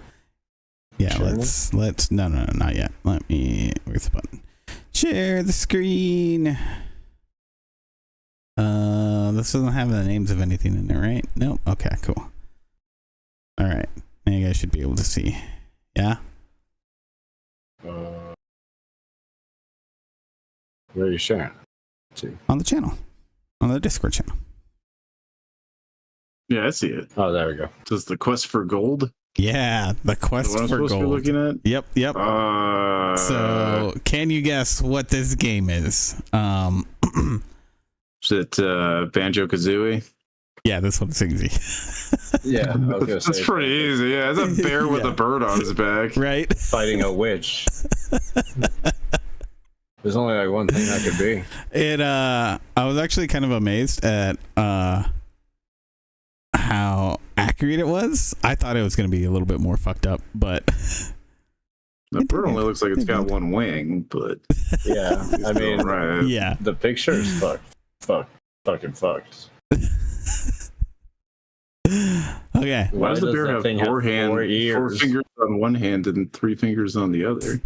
yeah. Sharing Let's. No, not yet. Let me. Where's the button? Share the screen. This doesn't have the names of anything in there, right? Nope. Okay. Cool. All right. Now you guys should be able to see. Yeah. Where are you sharing it to? On the channel, on the Discord channel. Yeah, I see it. Oh, there we go. Does the quest for gold? Yeah, the quest What I'm for supposed to be gold. looking at? Yep. So, So can you guess what this game is? is it Banjo Kazooie? Yeah, this one's easy. Yeah, I was gonna That's say, pretty easy. Yeah, it's a bear with Yeah. a bird on his back. Right? fighting a witch. There's only like one thing that could be. I was actually kind of amazed at how accurate it was. I thought it was going to be a little bit more fucked up, but The bird only looks like it's got one wing, but Yeah, I mean, right. yeah. the picture is fucking fucked. Okay. Why does the bear that have thing four ears? fingers on one hand and 3 fingers on the other?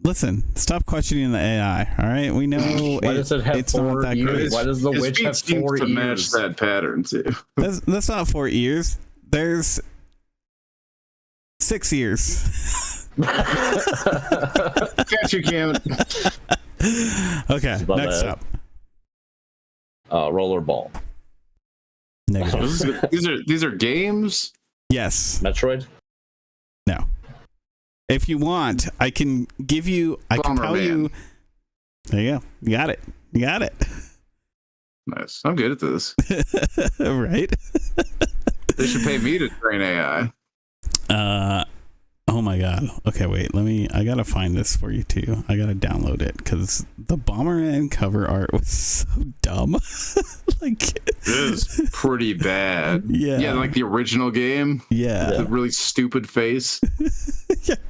Listen, stop questioning the AI. All right, we know. Why does it have it's not 4 that great. ears? Why does the His witch feet have seems 4 to match ears? that pattern too. That's not 4 ears. There's 6 ears. Catch you, Cam. Okay, It's about next that. up. Rollerball. Negative. These are games. Yes. Metroid? No. If you want, I can give you. I can tell Bomberman. you. There you go. You got it. You got it. Nice. I'm good at this. Right. They should pay me to train AI. Oh my god. Okay, wait. I gotta find this for you too. I gotta download it because the Bomberman cover art was so dumb. Like, It is pretty bad. Yeah. Yeah, like the original game. yeah. The really stupid face.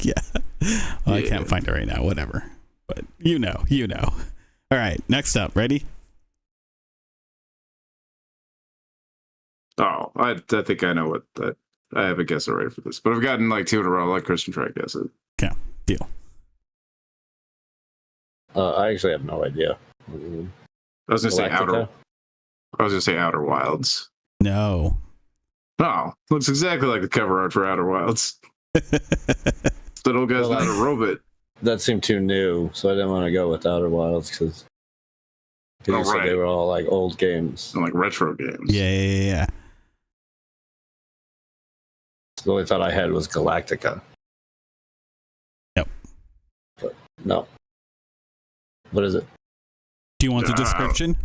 Yeah. Oh, I Yeah. can't find it right now. Whatever. But you know. All right. Next up. Ready? Oh, I think I know what that. I have a guess already for this, but I've gotten like 2 in a row. I'll let Christian try to guess it. Okay, deal. I actually have no idea. I was gonna say Galactica? Outer Wilds. No. Oh, looks exactly like the cover art for Outer Wilds. That old guy's Well, not a robot. That seemed too new, so I didn't want to go with Outer Wilds because you said they were all like old games. And like retro games. Yeah. The only thought I had was Galactica. Yep. But no. What is it? Do you want the description?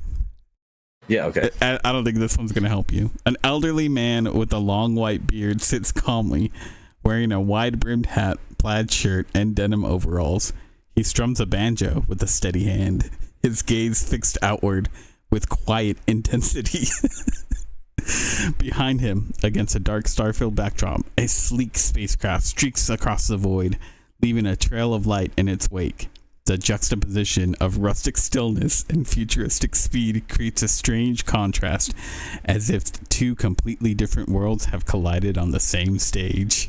Yeah, okay. I don't think this one's going to help you. An elderly man with a long white beard sits calmly, wearing a wide-brimmed hat, plaid shirt, and denim overalls. He strums a banjo with a steady hand, his gaze fixed outward with quiet intensity. Behind him, against a dark star-filled backdrop, a sleek spacecraft streaks across the void, leaving a trail of light in its wake. The juxtaposition of rustic stillness and futuristic speed creates a strange contrast, as if two completely different worlds have collided on the same stage.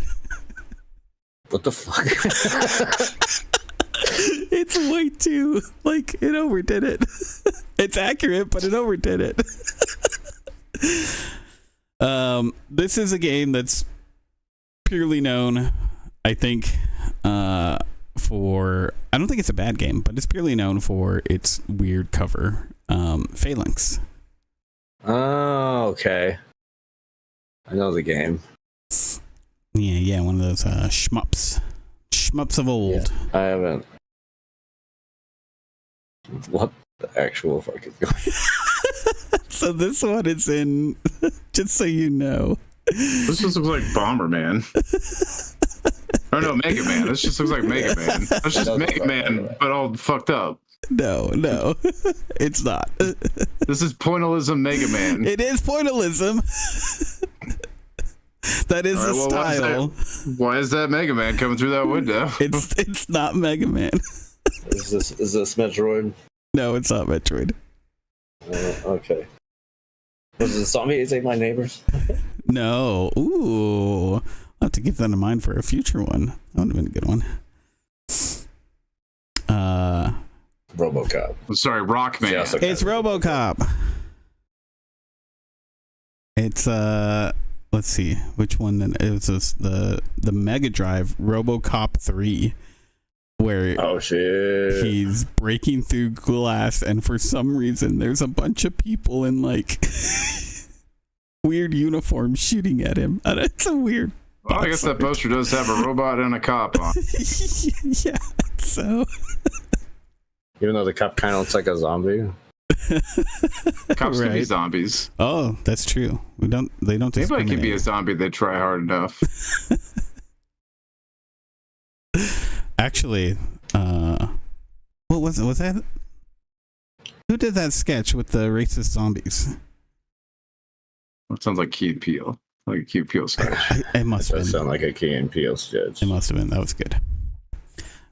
What the fuck? It's way too, like, it overdid it. It's accurate, but it overdid it. This is a game that's purely known, I think, for, I don't think it's a bad game, but it's purely known for its weird cover, Phalanx. Oh, okay. I know the game. Yeah, one of those shmups of old. Yeah, I haven't. What the actual fuck is going on? So this one is in, just so you know. This just looks like Bomberman. Oh no, Mega Man. This just looks like Mega Man. That's just Mega Man, but all fucked up. No, it's not. This is pointillism Mega Man. It is pointillism. That is the style. Why is that Mega Man coming through that window? It's not Mega Man. Is this Metroid? No, it's not Metroid. Okay. Was it Zombie Ate My Neighbors? No. Ooh. I'll have to keep that in mind for a future one. That would have been a good one. RoboCop. I'm sorry, Rockman. Yeah, It's RoboCop. It's let's see which one. Then it was the Mega Drive RoboCop 3, where oh shit, he's breaking through glass, and for some reason there's a bunch of people in like weird uniforms shooting at him. And it's a weird. Well, I guess that poster does have a robot and a cop on. Yeah. So. Even though the cop kind of looks like a zombie. Cops can be zombies. Oh, that's true. They don't Anybody can be a zombie. They try hard enough. Actually, what was it? Was that? Who did that sketch with the racist zombies? It sounds like Key and Peele. Like a Key and Peele sketch. It must have That been. sound like a Key and Peele sketch. It must have been. That was good.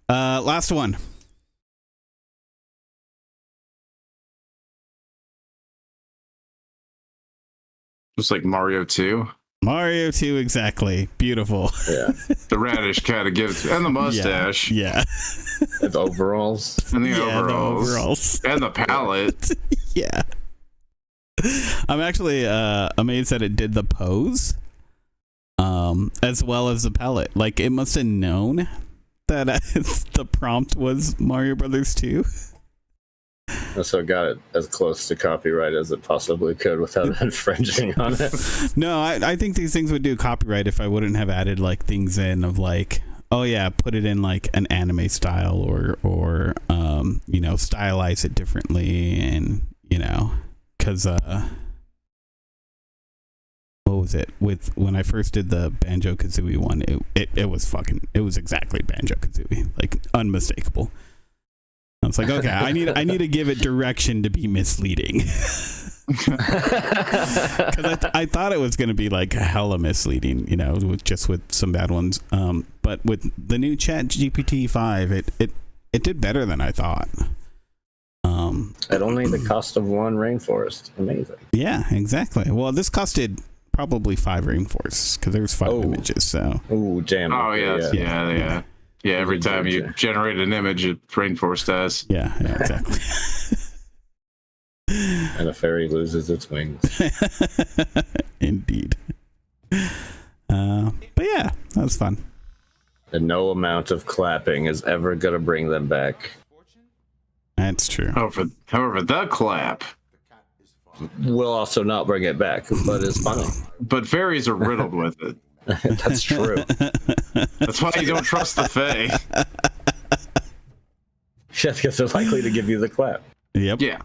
Last one. Just like Mario 2. Mario 2, exactly. Beautiful. Yeah. The radish kind of gives, and the mustache, Yeah. And the overalls. and the Yeah, overalls, the overalls. and the palette. Yeah. I'm actually amazed that it did the pose, as well as the palette. Like, it must have known that the prompt was Mario Brothers 2. So it got it as close to copyright as it possibly could without infringing on it. No, I think these things would do copyright if I wouldn't have added like things in of like, oh yeah, put it in like an anime style or you know, stylize it differently, and you know, because what was it with when I first did the Banjo-Kazooie one? It was exactly Banjo-Kazooie, like unmistakable. I was like, okay, I need to give it direction to be misleading. Because I thought it was going to be like hella misleading, you know, with some bad ones. But with the new Chat GPT 5, it did better than I thought. At only the cost of one rainforest. Amazing. Yeah, exactly. Well, this costed probably 5 rainforests because there's 5 Oh. images. So Ooh, jam. Oh yeah. Every time you generate an image, it rainforest does. yeah, exactly. And a fairy loses its wings. Indeed. But yeah, that was fun. And no amount of clapping is ever going to bring them back. That's true. However, the clap. Will also not bring it back, but it's funny. But fairies are riddled with it. That's true. That's why you don't trust the fae. Yeah, because they're likely to give you the clap. Yep. Yeah,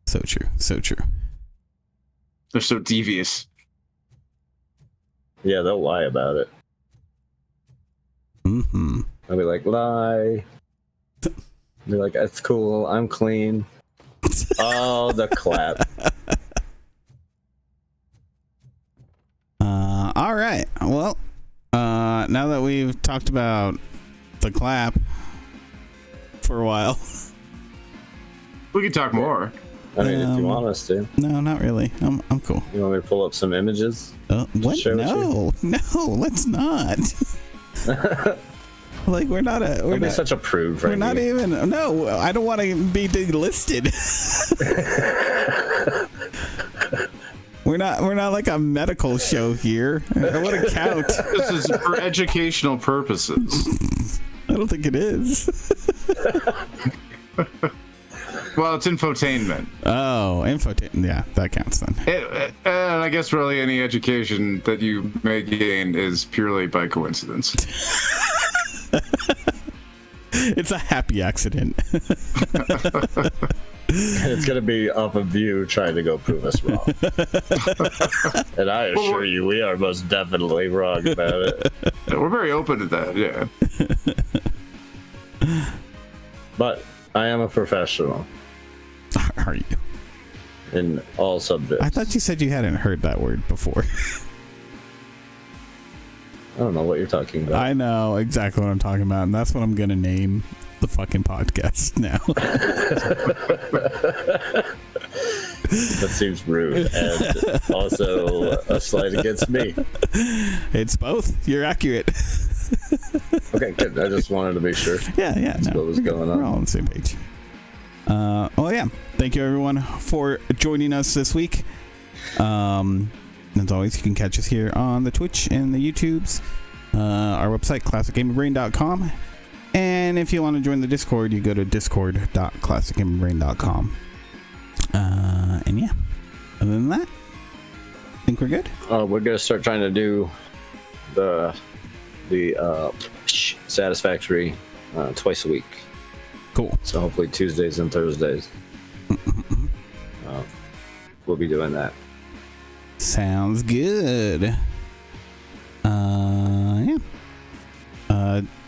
So true. So true. they're so devious. Yeah, they'll lie about it. Mm-hmm. They'll be like, lie. Be like, that's cool. I'm clean. Oh, the clap. All right. Well, now that we've talked about the clap for a while. We could talk more. I mean, if you want us to. No, not really. I'm cool. You want me to pull up some images? What? Share with No, let's not. Like we're not a. We're Don't be not, such a prude, we're Frankie. not even. No, I don't want to be delisted. We're not like a medical show here. I want to count. This is for educational purposes. I don't think it is. Well, it's infotainment. Oh, infotainment. Yeah, that counts then. And I guess really any education that you may gain is purely by coincidence. It's a happy accident. It's going to be up of you trying to go prove us wrong. And I assure you, we are most definitely wrong about it. We're very open to that, yeah. But I am a professional Are you? in all subjects. I thought you said you hadn't heard that word before. I don't know what you're talking about. I know exactly what I'm talking about, and that's what I'm gonna name the fucking podcast now. That seems rude and also a slight against me. It's both. You're accurate. Okay, good. I just wanted to be sure. Yeah. That's what was going on. We're all on the same page. Oh yeah. Thank you everyone for joining us this week. As always, you can catch us here on the Twitch and the YouTubes. Our website, classicgamingbrain.com. And if you want to join the Discord, you go to discord.classicgamingbrain.com. And yeah, other than that, I think we're good. We're gonna start trying to do the Satisfactory twice a week. Cool. So hopefully Tuesdays and Thursdays. We'll be doing that. Sounds good. Yeah.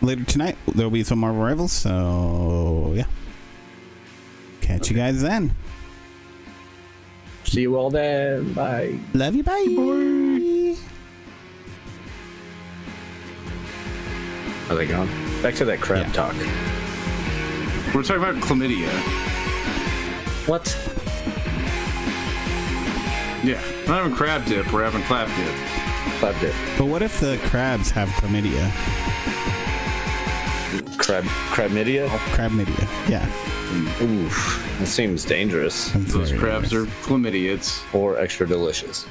Later tonight there'll be some Marvel Rivals, so yeah. Catch you guys then. See you all then. Bye. Love you. Bye. Are they gone? Back to that crab Yeah. talk. We're talking about chlamydia. What? Yeah. We're not having crab dip, we're having clap dip. Clap dip. But what if the crabs have chlamydia? Crabnidia? Crabnidia. Yeah. Oof. That seems dangerous. That's Those very crabs are chlamydiads. Or extra delicious.